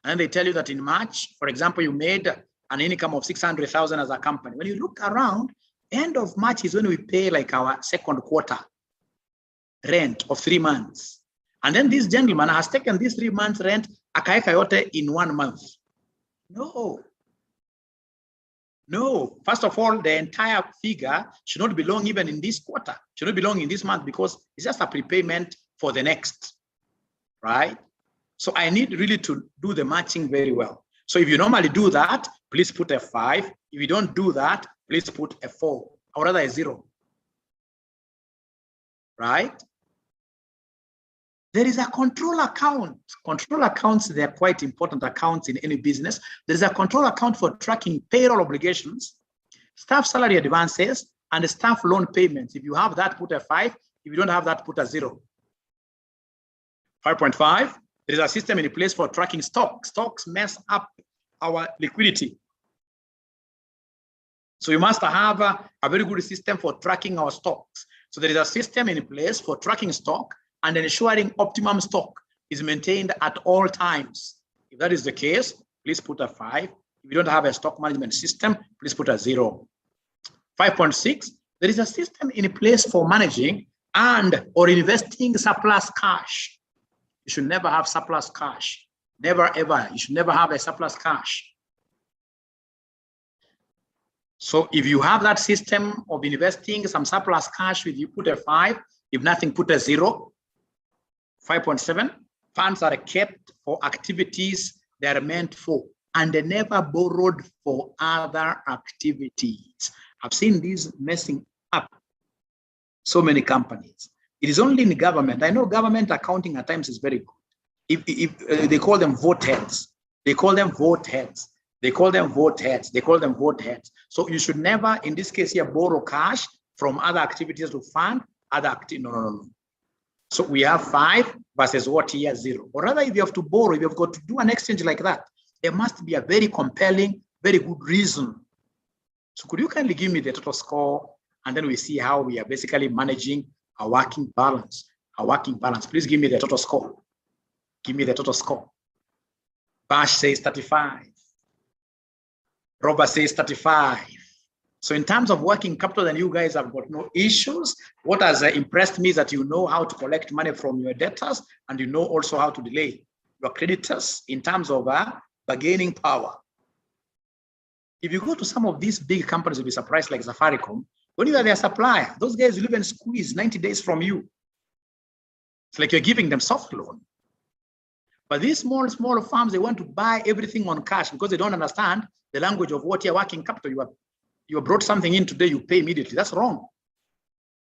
And they tell you that in March, for example, you made an income of 600,000 as a company. When you look around, end of March is when we pay like our second quarter rent of 3 months. And then this gentleman has taken this 3 months rent akaeka yote in 1 month. No, first of all, the entire figure should not belong even in this quarter, should not belong in this month, because it's just a prepayment for the next, right? So I need really to do the matching very well. So if you normally do that, please put a 5. If you don't do that, please put a 4, or rather a 0, right? There is a control account. Control accounts, they're quite important accounts in any business. There's a control account for tracking payroll obligations, staff salary advances, and staff loan payments. If you have that, put a 5. If you don't have that, put a 0. 5.5, there is a system in place for tracking stock. Stocks mess up our liquidity. So you must have a very good system for tracking our stocks. So there is a system in place for tracking stock and ensuring optimum stock is maintained at all times. If that is the case, please put a 5. If you don't have a stock management system, please put a 0. 5.6, there is a system in place for managing and or investing surplus cash. You should never have surplus cash. Never, ever. You should never have a surplus cash. So if you have that system of investing some surplus cash with you, put a 5. If nothing, put a 0. 5.7, funds are kept for activities they are meant for and they never borrowed for other activities. I've seen these messing up so many companies. It is only in government. I know government accounting at times is very good. If they call them vote heads, they call them vote heads. They call them vote heads. They call them vote heads. So you should never, in this case here, borrow cash from other activities to fund other activities. No. So we have 5 versus what here, 0. Or rather, if you have to borrow, if you have got to do an exchange like that, there must be a very compelling, very good reason. So could you kindly give me the total score, and then we see how we are basically managing a working balance. A working balance. Please give me the total score. Give me the total score. Bash says 35. Robert says 35. So in terms of working capital, then you guys have got no issues. What has impressed me is that you know how to collect money from your debtors, and you know also how to delay your creditors in terms of bargaining power. If you go to some of these big companies, you'll be surprised, like Safaricom, when you are their supplier, those guys will even squeeze 90 days from you. It's like you're giving them soft loan. But these small farms, they want to buy everything on cash because they don't understand the language of what your working capital. You brought something in today, you pay immediately. That's wrong.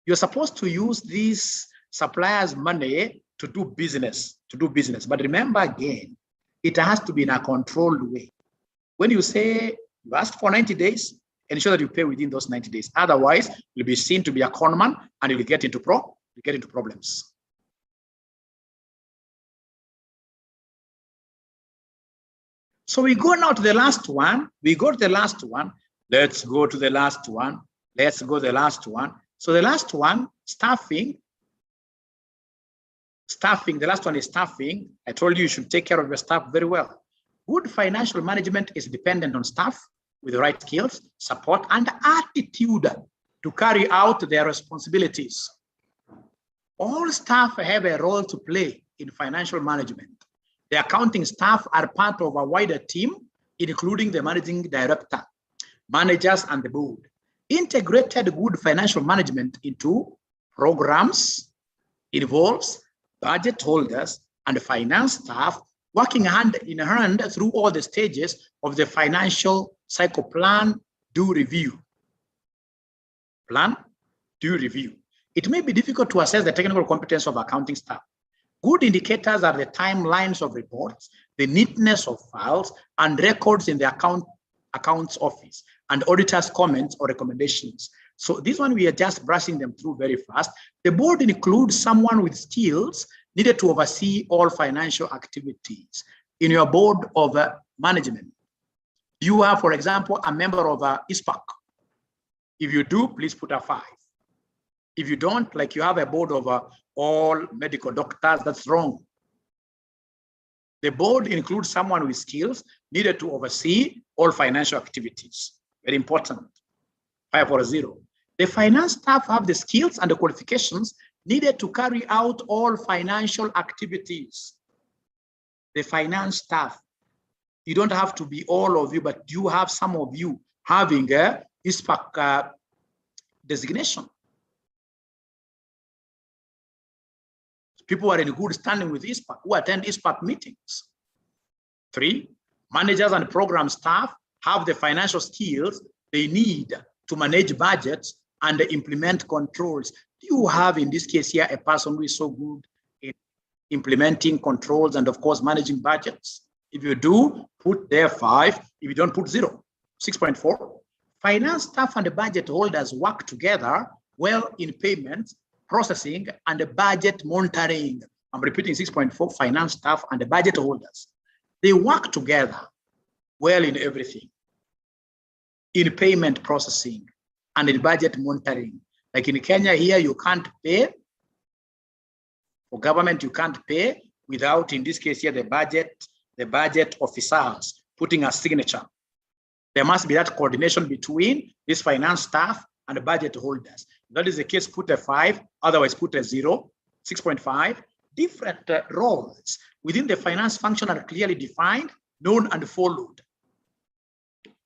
You're supposed to use these suppliers' money to do business, But remember again, it has to be in a controlled way. When you say you asked for 90 days, ensure that you pay within those 90 days. Otherwise, you'll be seen to be a con man and you'll get into problems. So we go now to the last one. Let's go to the last one. So the last one, staffing. The last one is staffing. I told you should take care of your staff very well. Good financial management is dependent on staff with the right skills, support, and attitude to carry out their responsibilities. All staff have a role to play in financial management. The accounting staff are part of a wider team, including the managing director, managers, and the board. Integrated good financial management into programs involves budget holders and finance staff working hand in hand through all the stages of the financial cycle. Plan, do, review. It may be difficult to assess the technical competence of accounting staff. Good indicators are the timelines of reports, the neatness of files and records in the accounts office, and auditors' comments or recommendations. So this one, we are just brushing them through very fast. The board includes someone with skills needed to oversee all financial activities. In your board of management, you are, for example, a member of ISPAC. If you do, please put a 5. If you don't, like you have a board of all medical doctors, that's wrong. The board includes someone with skills needed to oversee all financial activities. Very important. 540. The finance staff have the skills and the qualifications needed to carry out all financial activities. The finance staff, you don't have to be all of you, but you have some of you having a ISPAC designation. People are in good standing with ISPAC, who attend ISPAC meetings. 3, managers and program staff have the financial skills they need to manage budgets and implement controls. Do you have, in this case here, a person who is so good in implementing controls and, of course, managing budgets? If you do, put there 5. If you don't, put 0. 6.4. Finance staff and the budget holders work together well in payments, processing, and the budget monitoring. I'm repeating 6.4. Finance staff and the budget holders. They work together well in everything. In payment processing and in budget monitoring. Like in Kenya here, you can't pay. For government, you can't pay without, in this case here, the budget officers putting a signature. There must be that coordination between this finance staff and the budget holders. If that is the case, put a 5, otherwise put a 0. 6.5, different roles within the finance function are clearly defined, known, and followed.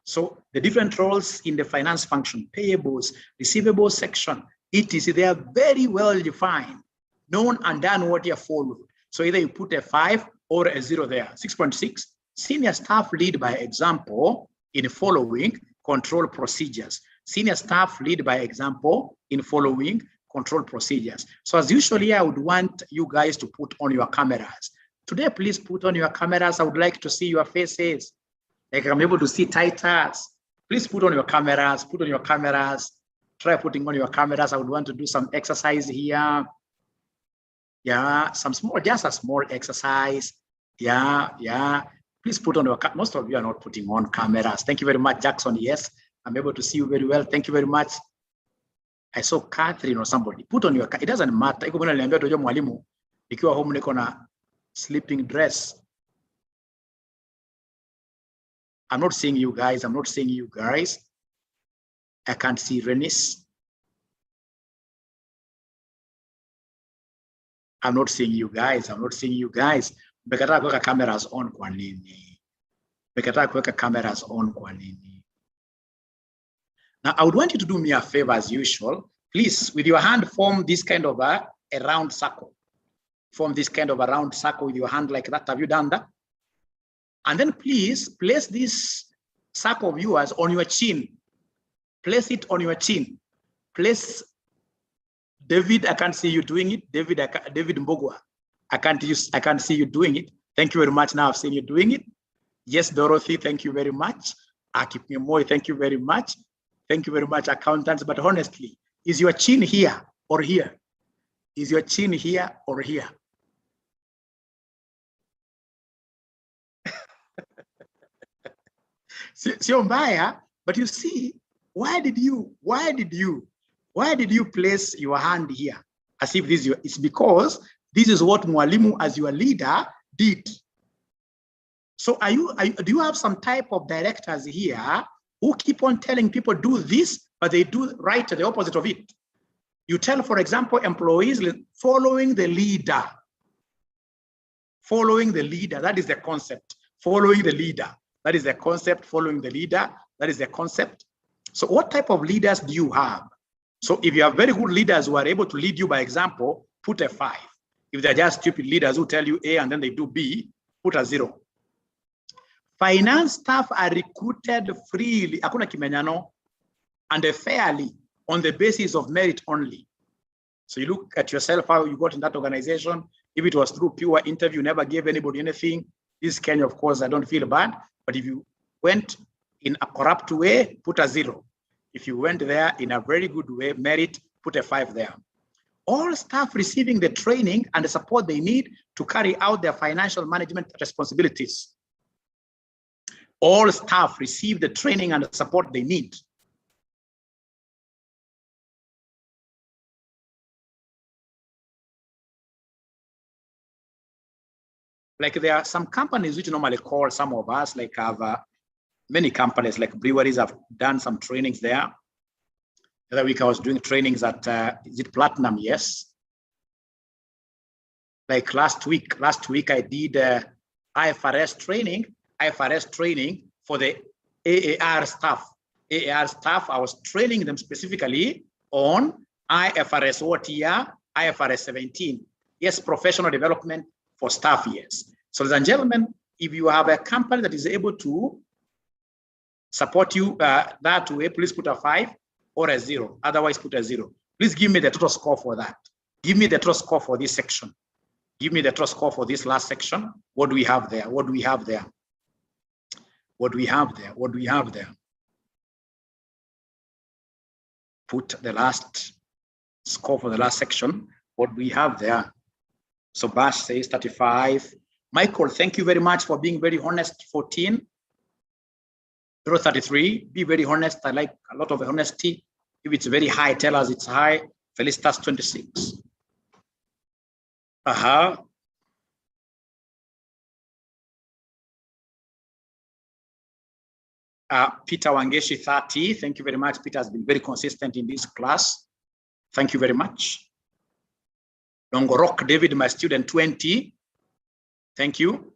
So the different roles in the finance function, payables, receivables section, etc., they are very well defined, known, and done what you followed. So either you put a 5 or a 0 there. 6.6, senior staff lead by example in following control procedures. Senior staff lead by example in following control procedures. So as usually, I would want you guys to put on your cameras. Today, please put on your cameras. I would like to see your faces. Like I'm able to see titles. Please put on your cameras, put on your cameras. Try putting on your cameras. I would want to do some exercise here. Yeah, some small, just a small exercise. Yeah. Please put on your, most of you are not putting on cameras. Thank you very much, Jackson. Yes, I'm able to see you very well. Thank you very much. I saw Catherine or somebody. Put on your, it doesn't matter. Iko mwana niambia tojo mwalimu, nikiwa home niko na sleeping dress. I'm not seeing you guys. I'm not seeing you guys. I can't see Renis. I'm not seeing you guys. I'm not seeing you guys. Mmekataa kuweka cameras on kwa nini? Mmekataa kuweka cameras on kwa nini? Now, I would want you to do me a favor as usual. Please, with your hand, form this kind of a round circle. Form this kind of a round circle with your hand like that. Have you done that? And then please place this circle of yours on your chin. Place it on your chin. Place David, I can't see you doing it. David Mbogwa, I can't see you doing it. Thank you very much. Now I've seen you doing it. Yes, Dorothy, thank you very much. Akipnyemoy, thank you very much. Thank you very much, accountants. But honestly, is your chin here or here? Is your chin here or here? Sio mbaya, but you see, why did you place your hand here as if this is your, it's because this is what Mwalimu as your leader did. So do you have some type of directors here who keep on telling people do this, but they do right the opposite of it? You tell, for example, employees following the leader. Following the leader, that is the concept. Following the leader, that is the concept. Following the leader, that is the concept. So what type of leaders do you have? So if you have very good leaders who are able to lead you by example, put a 5. If they're just stupid leaders who tell you A and then they do B, put a 0. Finance staff are recruited freely, hakuna kimenyano, and fairly on the basis of merit only. So you look at yourself, how you got in that organization. If it was through pure interview, never gave anybody anything. This Kenya, of course, I don't feel bad. But if you went in a corrupt way, put a 0. If you went there in a very good way, merit, put a 5 there. All staff receiving the training and the support they need to carry out their financial management responsibilities. All staff receive the training and the support they need. Like there are some companies which normally call some of us, like have many companies like breweries have done some trainings there. The other week I was doing trainings at, is it Platinum? Yes. Like last week I did IFRS training for the AAR staff. AAR staff, I was training them specifically on IFRS what year? IFRS 17. Yes, professional development for staff, yes. So ladies and gentlemen, if you have a company that is able to support you that way, please put a 5 or a 0. Otherwise, put a 0. Please give me the total score for that. Give me the total score for this section. Give me the total score for this last section. What do we have there? What do we have there? What do we have there? What do we have there? Put the last score for the last section. What do we have there? So Bash says 35. Michael, thank you very much for being very honest. 14. 033. Be very honest. I like a lot of honesty. If it's very high, tell us it's high. Felicitas 26. Peter Wangeshi 30. Thank you very much. Peter has been very consistent in this class. Thank you very much. Longorok David, my student 20. Thank you.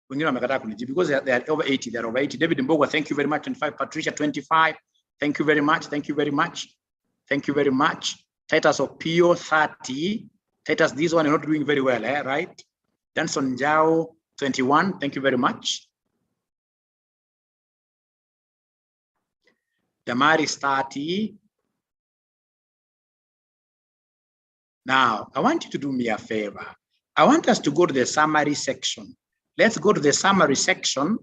Because they are over 80, they're over 80. David Mbogo, thank you very much. 25. Patricia 25. Thank you very much. Thank you very much. Thank you very much. Titus Opio 30. Titus, this one is not doing very well, right? Danson Jao 21. Thank you very much. Damaris 30. Now, I want you to do me a favor. I want us to go to the summary section. Let's go to the summary section.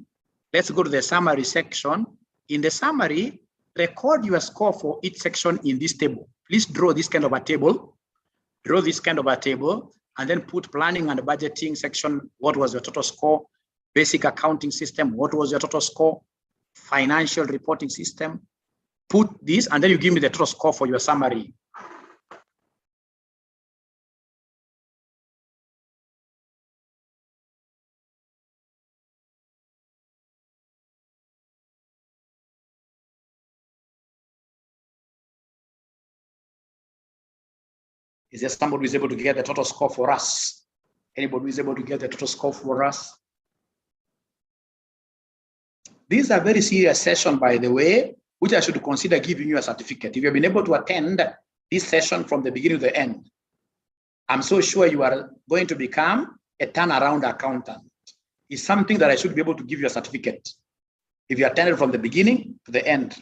Let's go to the summary section. In the summary, record your score for each section in this table. Please draw this kind of a table. Draw this kind of a table, and then put planning and budgeting section. What was your total score? Basic accounting system. What was your total score? Financial reporting system. Put this, and then you give me the total score for your summary. Is there somebody who is able to get the total score for us? Anybody who is able to get the total score for us? This is a very serious session, by the way, which I should consider giving you a certificate. If you've been able to attend this session from the beginning to the end, I'm so sure you are going to become a turnaround accountant. It's something that I should be able to give you a certificate if you attended from the beginning to the end.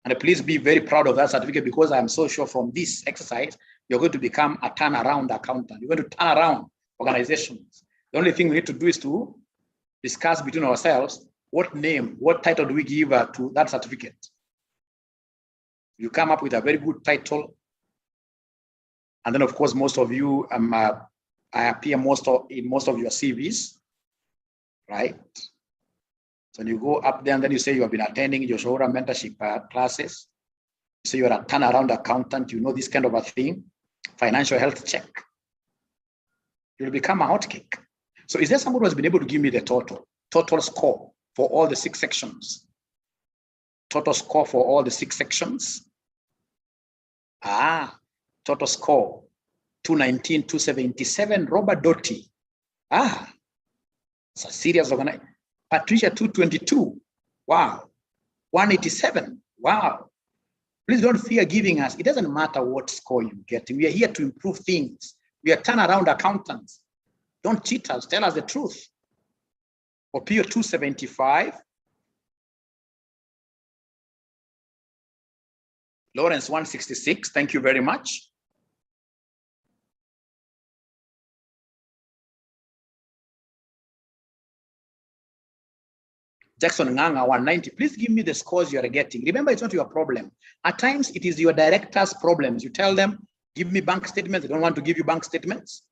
And please be very proud of that certificate, because I'm so sure from this exercise, you're going to become a turnaround accountant. You're going to turn around organizations. The only thing we need to do is to discuss between ourselves, what name, what title do we give to that certificate? You come up with a very good title. And then, of course, most of you, I appear in most of your CVs, right? So you go up there and then you say you have been attending your Shora mentorship classes. So you're a turnaround accountant, you know this kind of a thing. Financial health check. You'll become a hotcake. So is there somebody who has been able to give me the total score for all the 6 sections? Total score for all the 6 sections? Total score 219, 277, Robert Doty. It's a serious organization. Patricia 222. Wow. 187. Wow. Please don't fear giving us. It doesn't matter what score you get. We are here to improve things. We are turnaround accountants. Don't cheat us. Tell us the truth. Opio 275. Lawrence 166. Thank you very much. Jackson Nganga 190. Please give me the scores you are getting. Remember, it's not your problem. At times, it is your director's problems. You tell them, give me bank statements. They don't want to give you bank statements.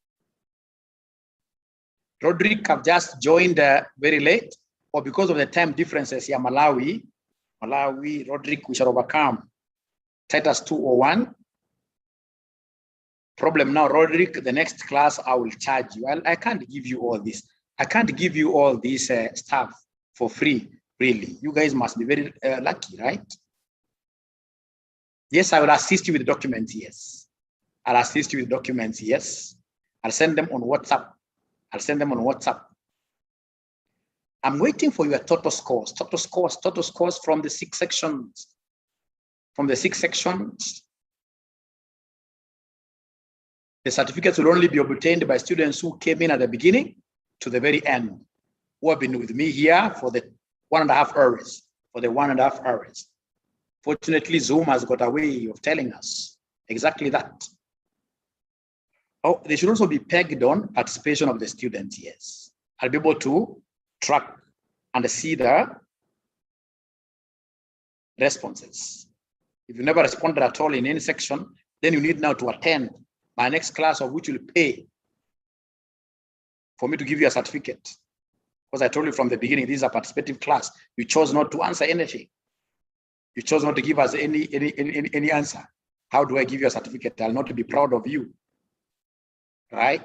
Roderick have just joined very late, or because of the time differences here, Malawi. Malawi, Roderick, we shall overcome. Titus 201. Problem now, Roderick, the next class I will charge you. I can't give you all this. I can't give you all this stuff for free, really. You guys must be very lucky, right? Yes, I will assist you with the documents, yes. I'll assist you with documents, yes. I'll send them on WhatsApp. I'll send them on WhatsApp. I'm waiting for your total scores from the 6 sections. From the 6 sections. The certificates will only be obtained by students who came in at the beginning to the very end, who have been with me here for the 1.5 hours, Fortunately, Zoom has got a way of telling us exactly that. Oh, they should also be pegged on participation of the students, yes. I'll be able to track and see the responses. If you never responded at all in any section, then you need now to attend my next class, of which you'll pay for me to give you a certificate. Because I told you from the beginning, this is a participative class. You chose not to answer anything. You chose not to give us any answer. How do I give you a certificate? I'll not be proud of you, right?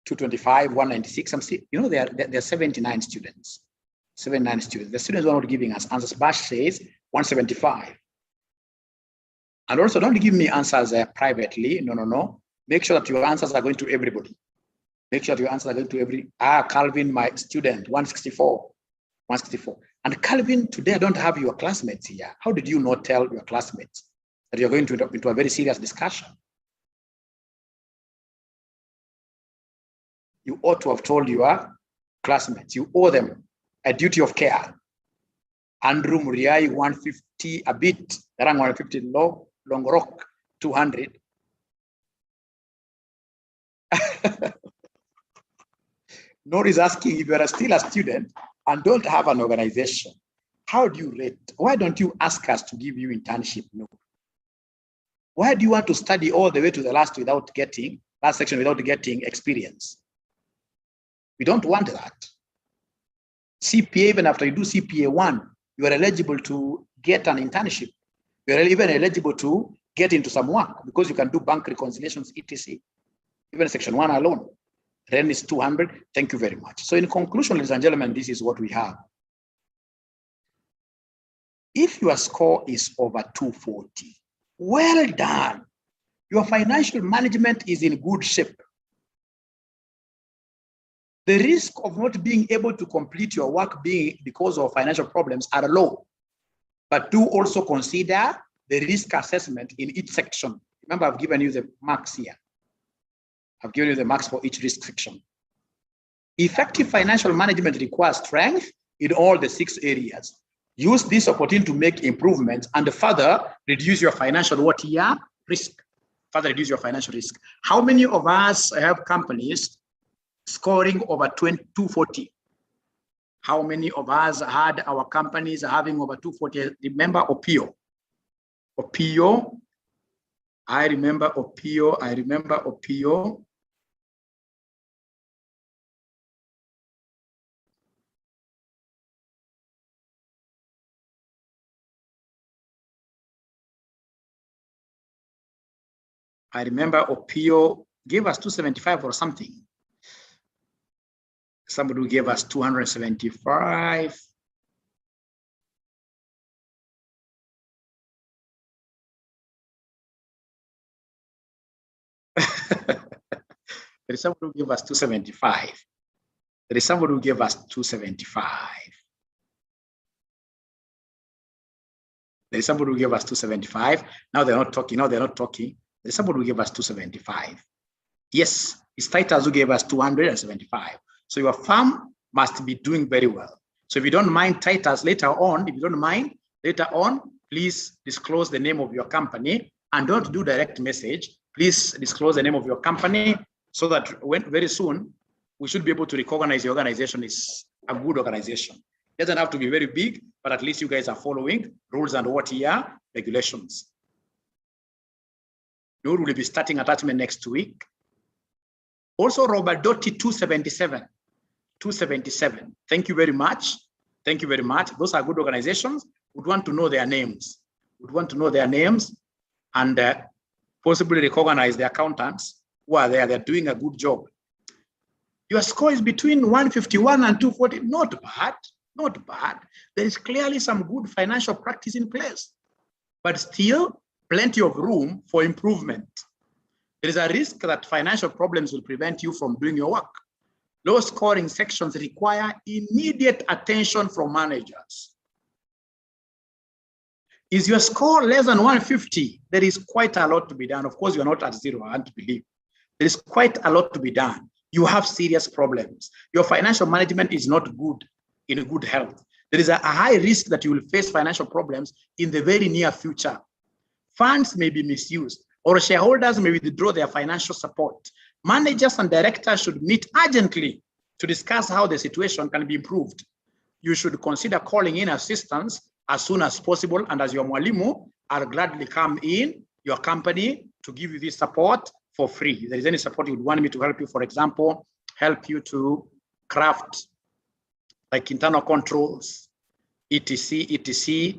225, 196. I'm still, you know, there are 79 students. 79 students. The students are not giving us answers. Bash says 175. And also, don't give me answers privately. No. Make sure that your answers are going to everybody. Make sure that your answers are going to every. Calvin, my student, 164. 164. And Calvin, today I don't have your classmates here. How did you not tell your classmates that you're going into a very serious discussion? You ought to have told your classmates. You owe them a duty of care. Andrew Muriai, 150 a bit. Rang 150 low. Long Rock, 200. Nor is asking if you are still a student and don't have an organization. How do you rate? Why don't you ask us to give you internship? No. Why do you want to study all the way to the last section without getting experience? We don't want that. CPA, even after you do CPA 1, you are eligible to get an internship. You're even eligible to get into some work because you can do bank reconciliations, etc. Even section 1 alone. Rent is 200. Thank you very much. So in conclusion, ladies and gentlemen, this is what we have. If your score is over 240, well done. Your financial management is in good shape. The risk of not being able to complete your work being because of financial problems are low. But do also consider the risk assessment in each section. Remember, I've given you the marks here. I've given you the marks for each risk section. Effective financial management requires strength in all the 6 areas. Use this opportunity to make improvements and further reduce your financial risk. Further reduce your financial risk. How many of us have companies scoring over 240? How many of us had our companies having over 240? Remember Opio? Opio. I remember Opio. I remember Opio gave us 275 or something. Somebody who gave us 275. There is somebody who gave us 275. There is somebody who gave us 275. There is somebody who gave us 275. Now they're not talking. There's somebody who gave us 275. Yes, it's Titus who gave us 275. So your firm must be doing very well. So if you don't mind, Titus, later on, please disclose the name of your company and don't do direct message. Please disclose the name of your company so that very soon we should be able to recognize your organization is a good organization. It doesn't have to be very big, but at least you guys are following rules and regulations. You will be starting attachment next week. Also, Robert Doty 277. 277. Thank you very much. Thank you very much. Those are good organizations. Would want to know their names. Would want to know their names and possibly recognize the accountants who are there. They're doing a good job. Your score is between 151 and 240. Not bad. Not bad. There is clearly some good financial practice in place, but still plenty of room for improvement. There is a risk that financial problems will prevent you from doing your work. Low scoring sections require immediate attention from managers. Is your score less than 150? There is quite a lot to be done. Of course, you're not at zero, I want to believe. There is quite a lot to be done. You have serious problems. Your financial management is not good, in good health. There is a high risk that you will face financial problems in the very near future. Funds may be misused, or shareholders may withdraw their financial support. Managers and directors should meet urgently to discuss how the situation can be improved. You should consider calling in assistance as soon as possible, and as your mwalimu, I'll gladly come in your company to give you this support for free. If there is any support you would want me to help you, for example, help you to craft like internal controls, etc., etc.,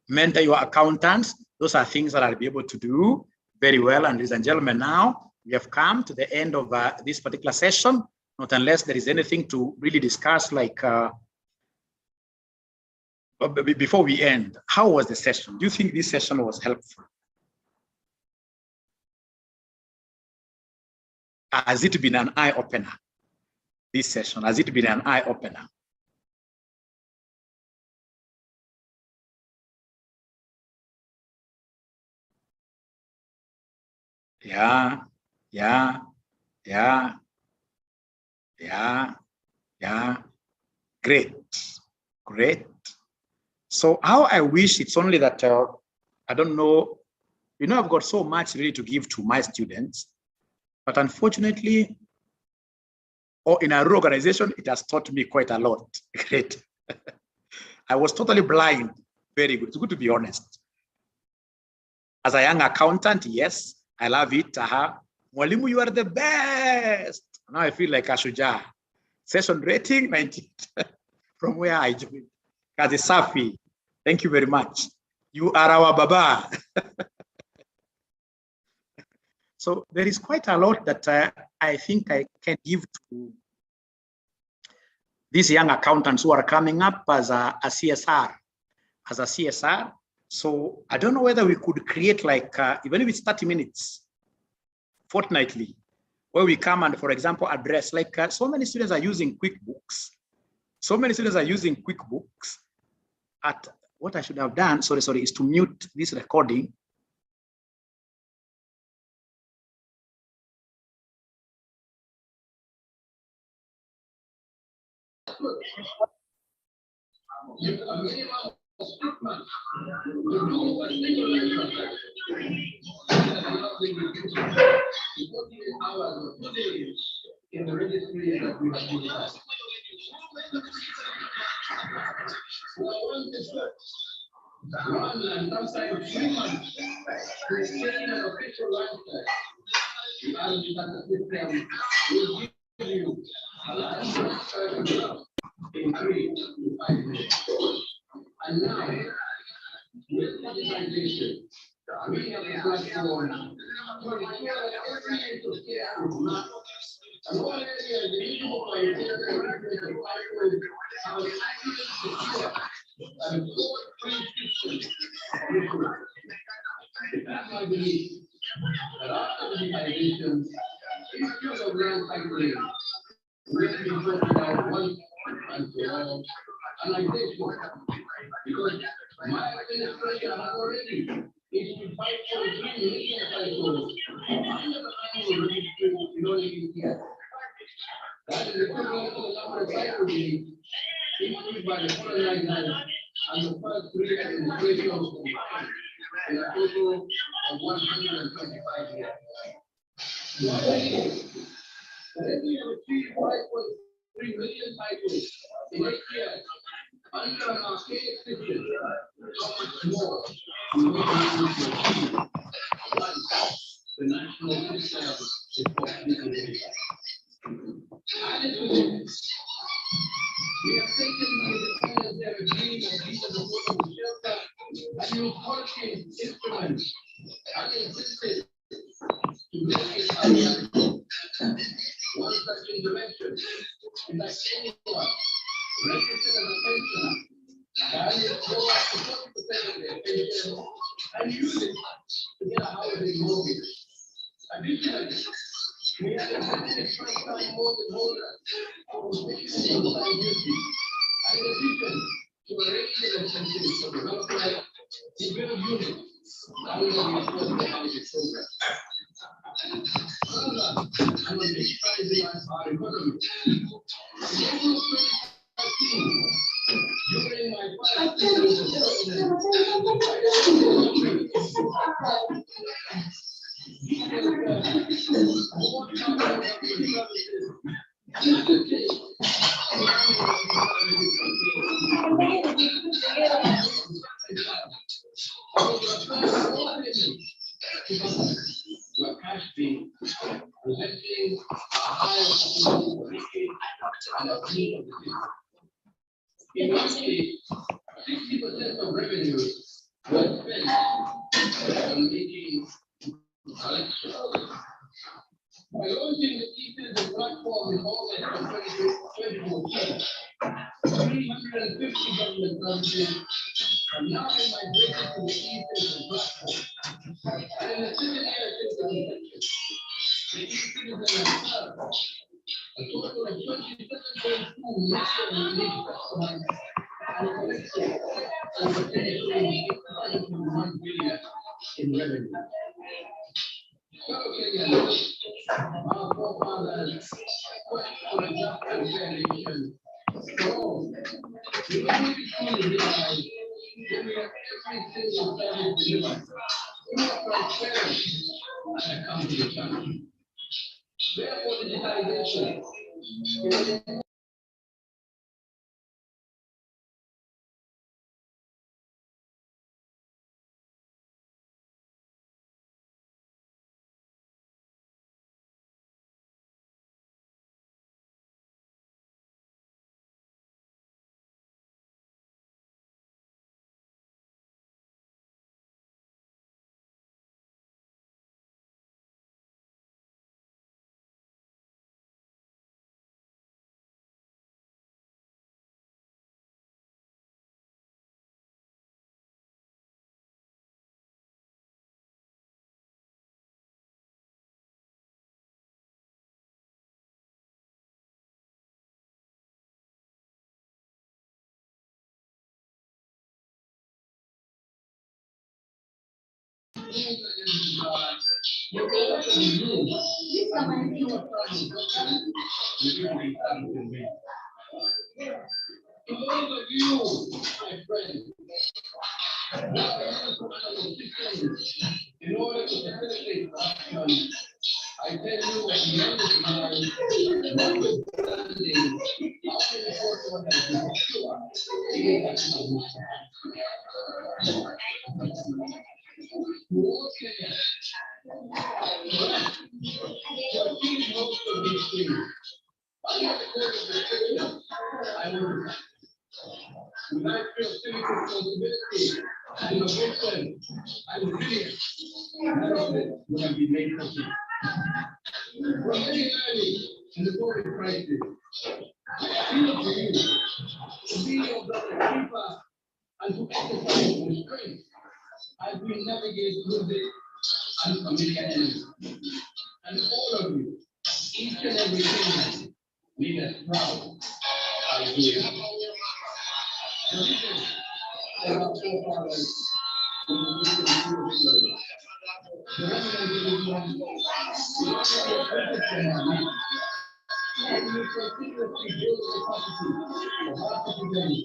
mentor your accountants, those are things that I'll be able to do very well. And ladies and gentlemen, now we have come to the end of this particular session, not unless there is anything to really discuss, like before we end. How was the session? Do you think this session was helpful? Has it been an eye-opener? This session, has it been an eye-opener? Yeah. Great. So how I wish it's only that, I don't know, I've got so much really to give to my students, but unfortunately, or in our organization, it has taught me quite a lot. Great. I was totally blind. Very good. It's good to be honest. As a young accountant, yes, I love it. Mwalimu, you are the best. Now I feel like a shuja. Session rating 90 from where I joined. Kazi safi. Thank you very much. You are our baba. So there is quite a lot that I think I can give to these young accountants who are coming up as a CSR. So I don't know whether we could create like, even if it's 30 minutes, fortnightly, where we come and, for example, address, like so many students are using QuickBooks. At what I should have done, sorry, is to mute this recording. In the registry that we have discussed. One and sometimes 3 months to obtain an official license. And the system will give you a license in 3 to 5 minutes. And now, with digitization, we have a platform to ensure that every enthusiast and all areas the individual and that's my belief that after digitization, issues of land titling will be sorted out once and for all. And I say so, because my administration has already issued 5.3 million titles under the annual registry in only years. That is equivalent to the number of titles issued by the colonizers and the first 3 administrations combined in a total of 125 years. Let me achieve 5.3 million titles in 8 years under an archaic system. How much more do we need to achieve once the national system is completely added to this? like anyone registered as a pensioner, that is go up to 40% of their pension and use it to get a housing mortgage. Additionally, we have a first-time mortgage holder who is making duty. In addition to a regular incentive for development, the build unit under the affordable housing program. Further, I'm digitizing our economy. In April 2013, during my first year as president, were cash being presenting a higher opportunity and a need of the system. In one case, 60% of revenue was spent on making collections. By launching the e-citizen platform in August of 2014, 350 government services are now migrated to the e-citizen platform. And in the 7 years since the inception, the e-citizen has served a total of 27.2 million unique customers and collected over 10.1 billion in revenue. Fellow Kenyans, our forefathers fought for a just and fair nation for all. We only truly realize that we have every single service delivered through transparency and accountability. Therefore, digitalization is to those of you, my friends, in order to facilitate action, I tell you at the end of the time, notwithstanding how important that is sure, more Kenya, to achieve most of these things, under the code of restriction, I will without feel civic responsibility, innovation, and resilience, none of it would have been made possible. From very early in the COVID crisis, I appeal to you to be of the CIFA and to exercise restraint as we navigate through this unfamiliar enemy. And all of you, each and every Kenyan, made us proud. Hallelujah. And listen, there are forefathers who will listen to you. The remnant of Islam, the remnant and we continuously build the capacity of our citizens.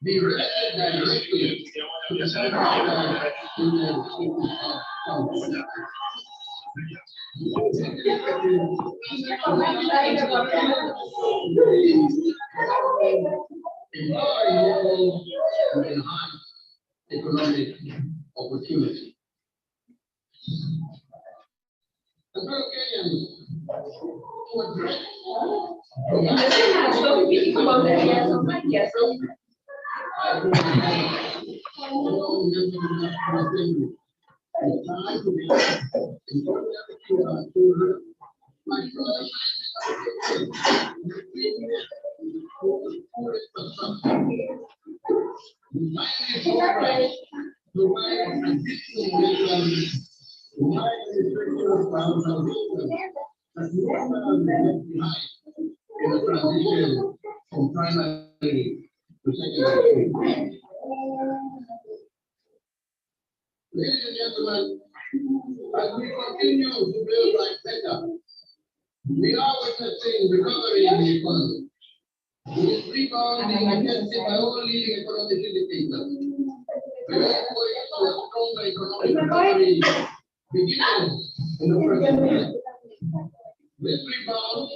Be related directly to the economic opportunity. The Europeans to address in the transition from primary to secondary. Ladies and gentlemen, as we continue to build life better, we are witnessing recovery in the economy. It is rebounding against by all leading economic indicators. We are going to a stronger economic recovery beginning in the first quarter. This rebound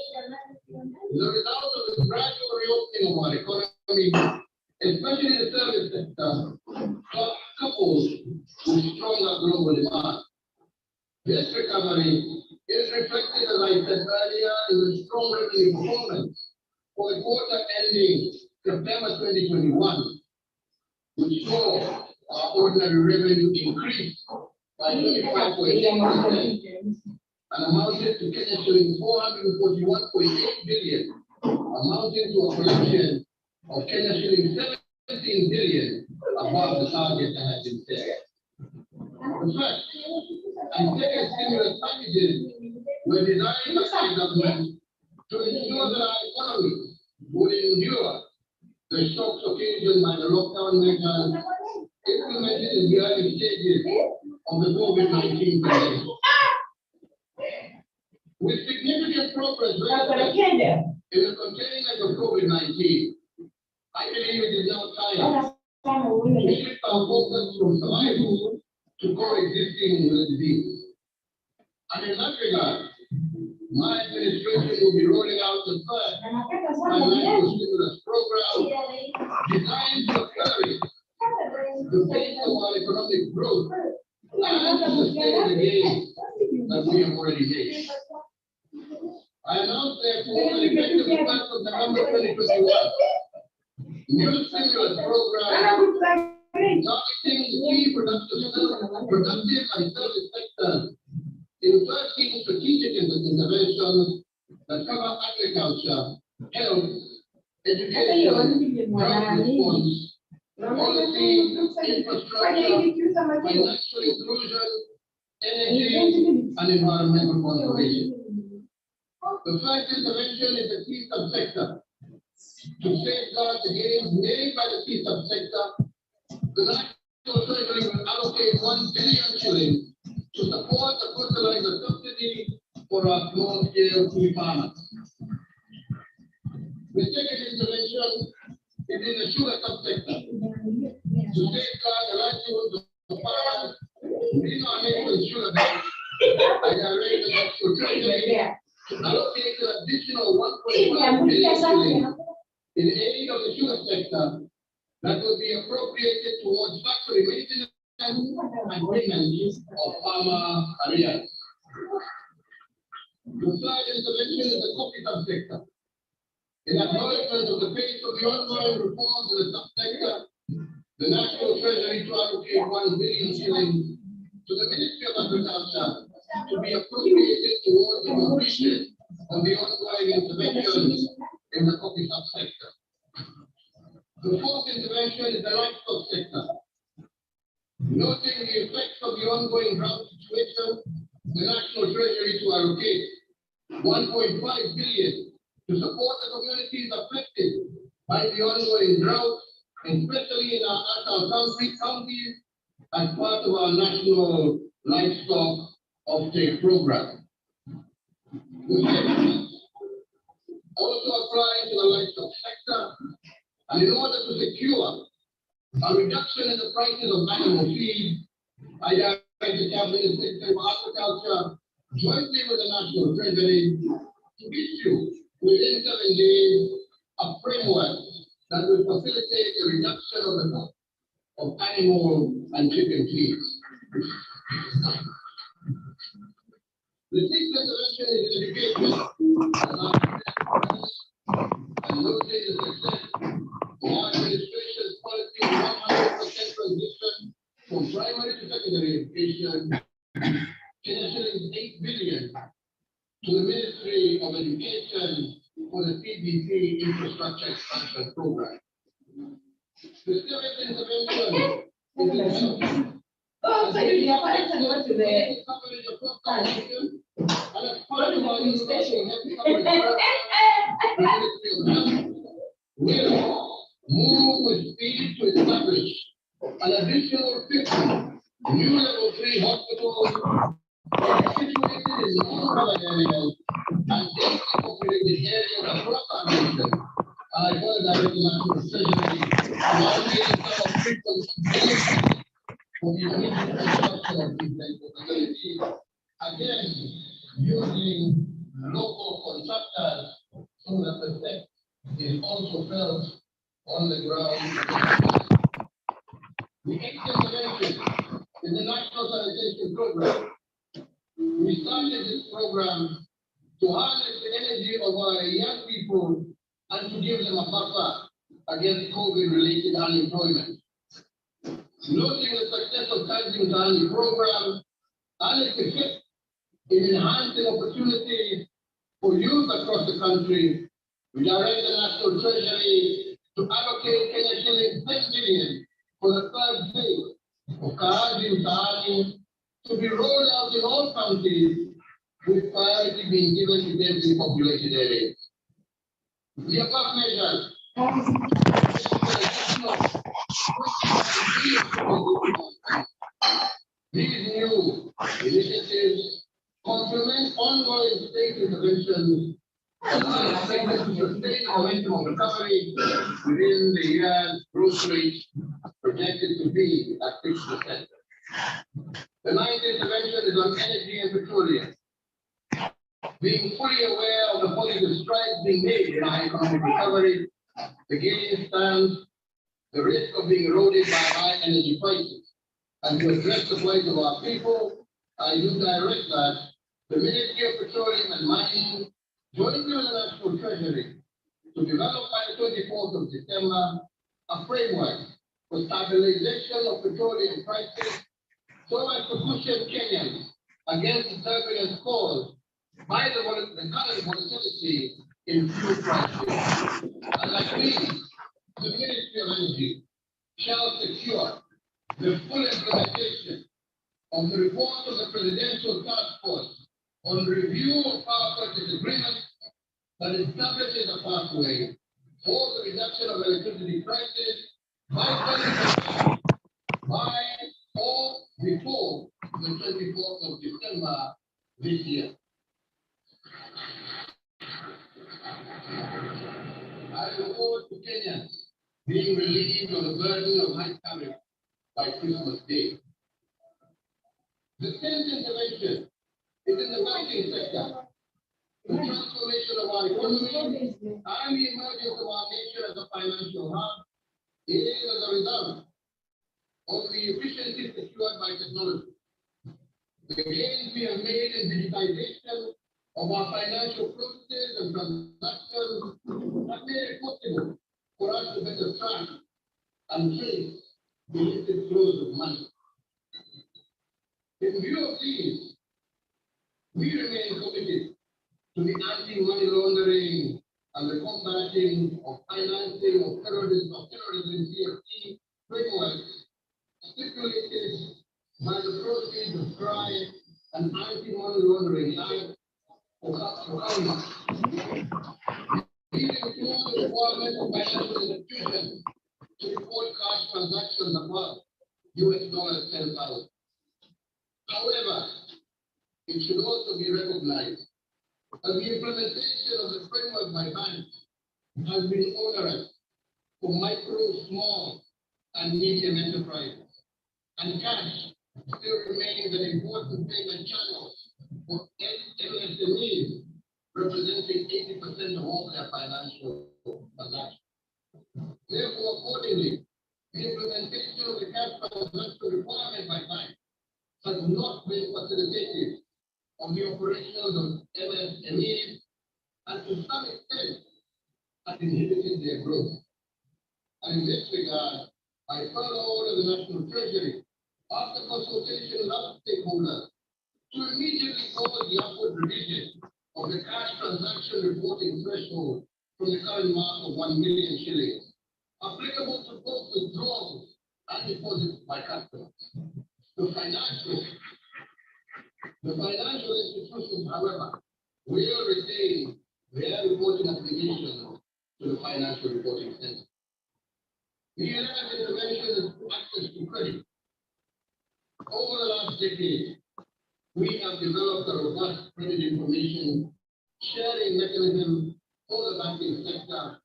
is a result of the gradual reopening of our economy, especially the service sector, coupled with stronger global demand. This recovery is reflected, as I said earlier, in the strong revenue performance for the quarter ending September 2021, which saw our ordinary revenue increase by 25.8% and amounted to shilling 441.8 billion, amounting to a production of shilling 17 billion above the target that had been set. In fact, and second stimulus packages were designed by the government to ensure that our economy would endure the shocks occasioned by the lockdown measures implemented in the early stages of the COVID-19 pandemic. With significant progress in the containment of COVID-19, I believe it is now time to shift our focus from survival to coexisting with the disease. And in that regard, my administration will be rolling out the third financial stimulus program designed to accelerate the pace of our economic growth and to sustain the gains that we have already made. I announce therefore that effective 1st of November 2021, new stimulus program targeting the key productive and service sectors in 13 strategic interventions that cover agriculture, health, education, drought response, policy, infrastructure, financial inclusion, energy, and environmental conservation. The first intervention is the key subsector, to safeguard the gains made by the CIFA sector, the National Treasury will allocate 1 billion shillings to support the fertilizer subsidy for our small-scale tea farmers. The second intervention is in the sugar subsector to safeguard the livelihoods of farmers within our nation's sugar belt. I direct the National Treasury to allocate an additional 1.5 billion shillings in aid of the sugar sector that will be appropriated towards factory maintenance and payments of farmer arrears. The third intervention is the coffee subsector. In acknowledgement of the pace of the ongoing reforms in the subsector, the National Treasury to allocate 1 billion shillings to the Ministry of Agriculture to be appropriated towards the completion of the ongoing interventions in the coffee subsector. The fourth intervention is the livestock sector. Noting the effects of the ongoing drought situation, the National Treasury to allocate 1.5 billion to support the communities affected by the ongoing drought, especially in our counties, as part of our national livestock offtake program. The second also applies to the livestock sector, and in order to secure a reduction in the prices of animal feed, I direct the Cabinet Secretary of Agriculture, jointly with the National Treasury, to issue within 7 days a framework that will facilitate the reduction of the cost of animal and chicken feed. The sixth intervention is in education, and noting the success of our administration's policy of 100% transition from primary to secondary education, shillings 8 billion to the Ministry of Education for the CBC Infrastructure Expansion Program. The seventh intervention is in health. And as part of our universal health coverage program, the Ministry of Health will move with speed to establish an additional 50 new level 3 hospitals situated in rural areas and densely populated areas across our nation. I call that the National Treasury to allocate some of frequent for the immediate construction of these medical facilities, again using local contractors so that the effect is also felt on the ground. The eighth intervention is the National Sanitation Program. We started this program to harness the energy of our young people and to give them a buffer against COVID-related unemployment. Noting the success of Kaizen Tani program and its effect in enhancing opportunities for youth across the country, we direct the National Treasury to allocate Kenya shillings 10 billion for the third phase of Kaizen Tani to be rolled out in all counties, with priority being given to densely populated areas. The above measures these new initiatives complement ongoing state interventions and are expected to sustain the momentum of recovery within the year's growth rate projected to be at 6%. The ninth intervention is on energy and petroleum. Being fully aware of the positive strides being made in our economic recovery, again stands the risk of being eroded by high energy prices. And to address the plight of our people, I do direct that the Ministry of Petroleum and Mining, jointly with the National Treasury, to develop by the 24th of December a framework for stabilization of petroleum prices so as to cushion Kenyans against the turbulence caused by the current volatility in fuel prices. And like me, the Ministry of Energy shall secure the full implementation of the report of the Presidential Task Force on review of power purchase agreements that establishes a pathway for the reduction of electricity prices by 20% by or before the 24th of December this year. I look forward to Kenyans being relieved of the burden of high tariff by Christmas Day. The 10th intervention is in the banking sector. The transformation of our economy and the emergence of our nation as a financial hub is as a result of the efficiency secured by technology. The gains we have made in digitization of our financial processes and transactions have made it possible for us to better track and trace the illicit flows of money. In view of these, we remain committed to the anti-money laundering and the combating of financing of terrorism CFT framework stipulated by the proceeds of crime and anti-money laundering act for Congress. These include the requirement of financial institutions to report cash transactions above $10,000. However, it should also be recognized that the implementation of the framework by banks has been onerous for micro, small, and medium enterprises, and cash still remains an important payment channel for MSMEs, representing 80% of all their financial transactions. Therefore, accordingly, the implementation of the cash transaction requirement by banks has not been facilitated on the operations of MSMEs, and to some extent has inhibited their growth. And in this regard, I further order the National Treasury, after consultation with other stakeholders, to immediately cause the upward revision of the cash transaction reporting threshold from the current mark of 1 million shillings, applicable to both withdrawals and deposits by customers. The financial institutions, however, will retain their reporting obligation to the Financial Reporting Center. The 11th intervention is access to credit. Over the last decade, we have developed a robust credit information sharing mechanism for the banking sector,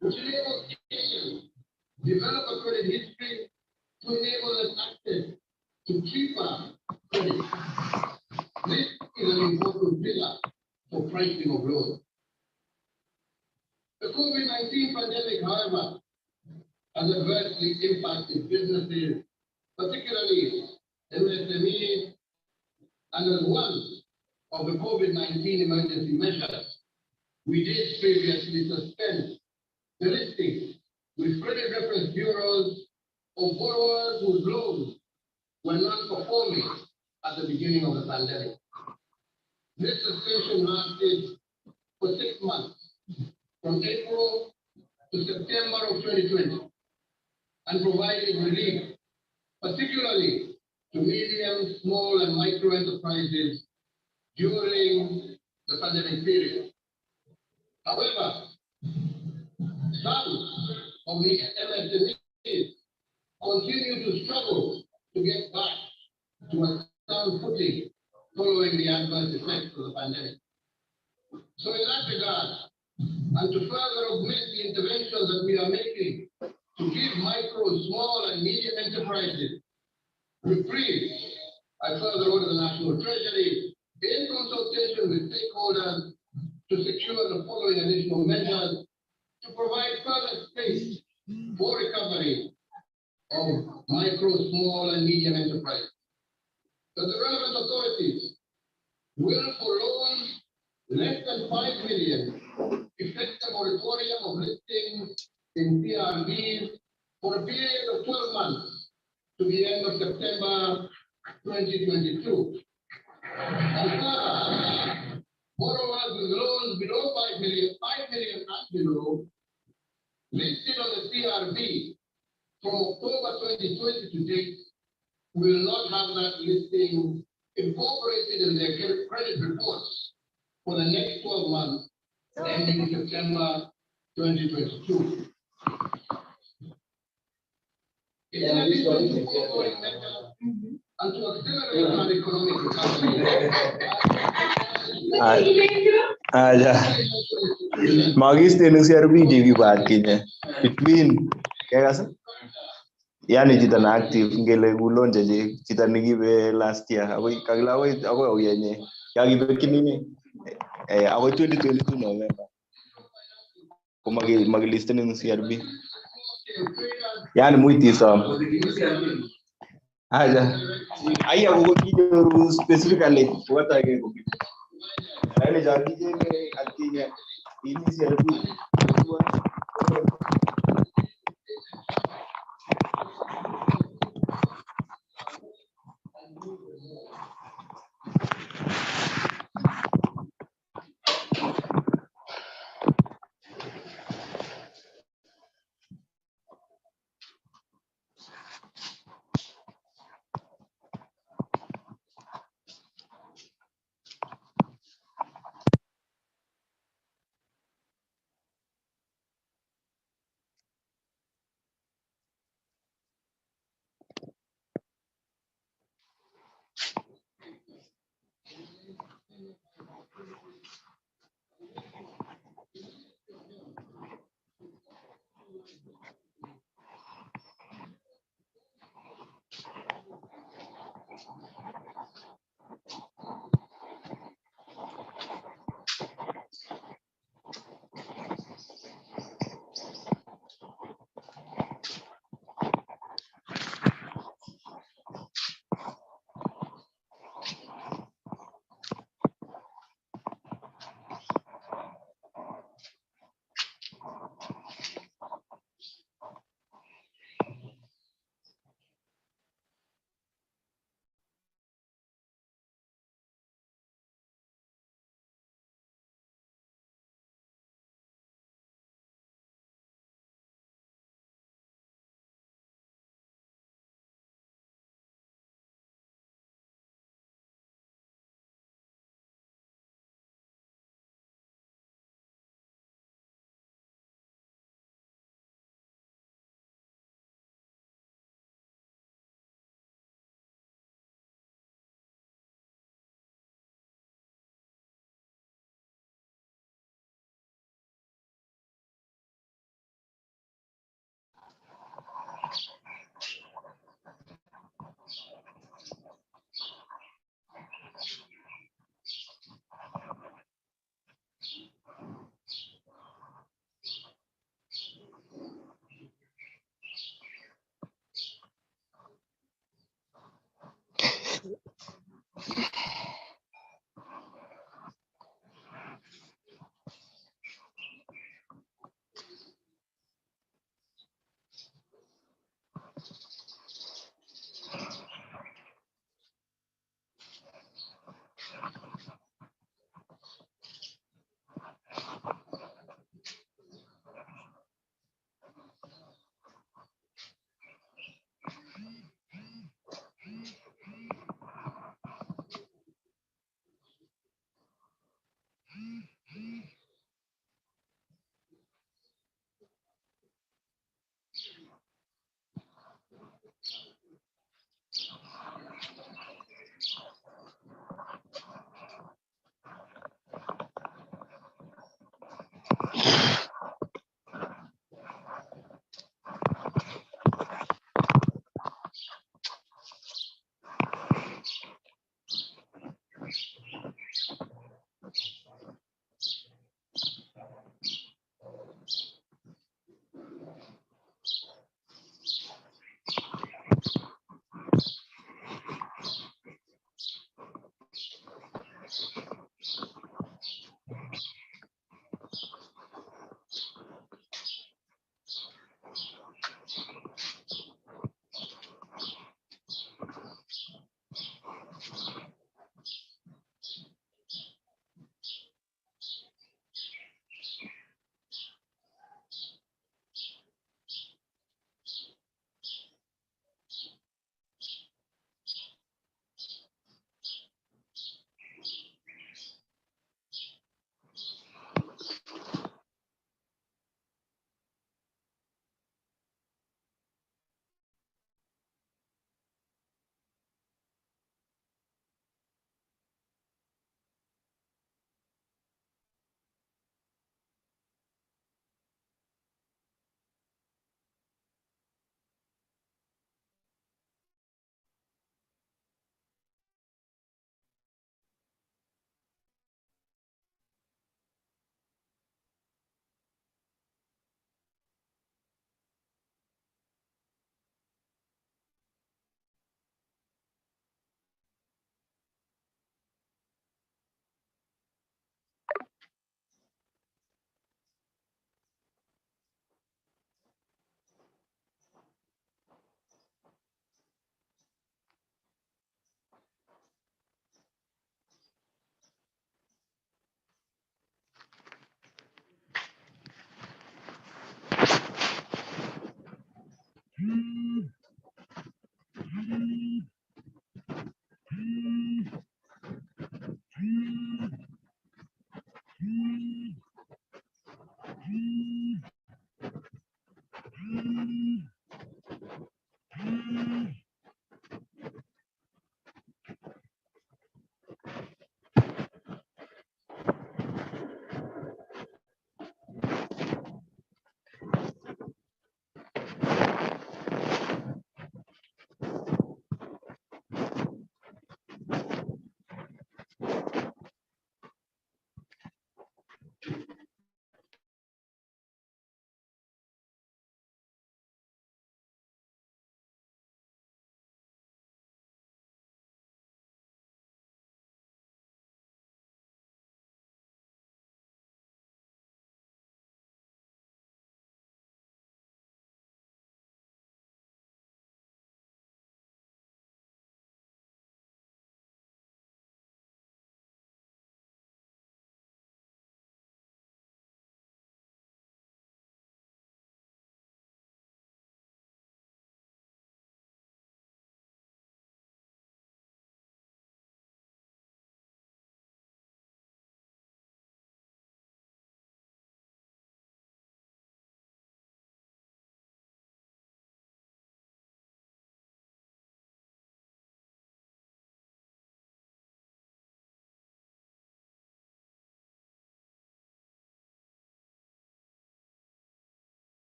which enables Kenyans to develop a credit history to enable them access to cheaper credit. This is an important pillar for pricing of loans. The COVID-19 pandemic, however, has adversely impacted businesses, particularly MSMEs, and as one of the COVID-19 emergency measures, we did previously suspend the listing with credit reference bureaus of borrowers whose loans were non-performing at the beginning of the pandemic. This suspension lasted for 6 months, from April to September of 2020, and provided relief, particularly to medium, small, and micro enterprises during the pandemic period. However, some of the MSMEs continue to struggle to get back to a sound footing following the adverse effects of the pandemic. So in that regard, and to further augment the interventions that we are making to give micro, small, and medium enterprises reprieve, I further order the National Treasury, in consultation with stakeholders, to secure the following additional measures to provide further space for recovery of micro, small, and medium enterprises. That the relevant authorities will, for loans less than 5 million, effect a moratorium of listings in CRBs for a period of 12 months to the end of September 2022. And further, borrowers with loans below 5 million and below, listed on the CRB from October 2020 to date, will not have that listing incorporated in their credit reports for the next 12 months, ending September 2022. And to accelerate our economic recovery. Magis tenu CRB JV baat Kenya between kagas yani chito na active ngele kulon je chito nikibe last year akoi kakila akoi uyenye yakibe kinini akoi 2022 November ko magilisten en CRB yani muitisom aja aya ko kinyoru specifically what I get yani jakije atkinye ini CRB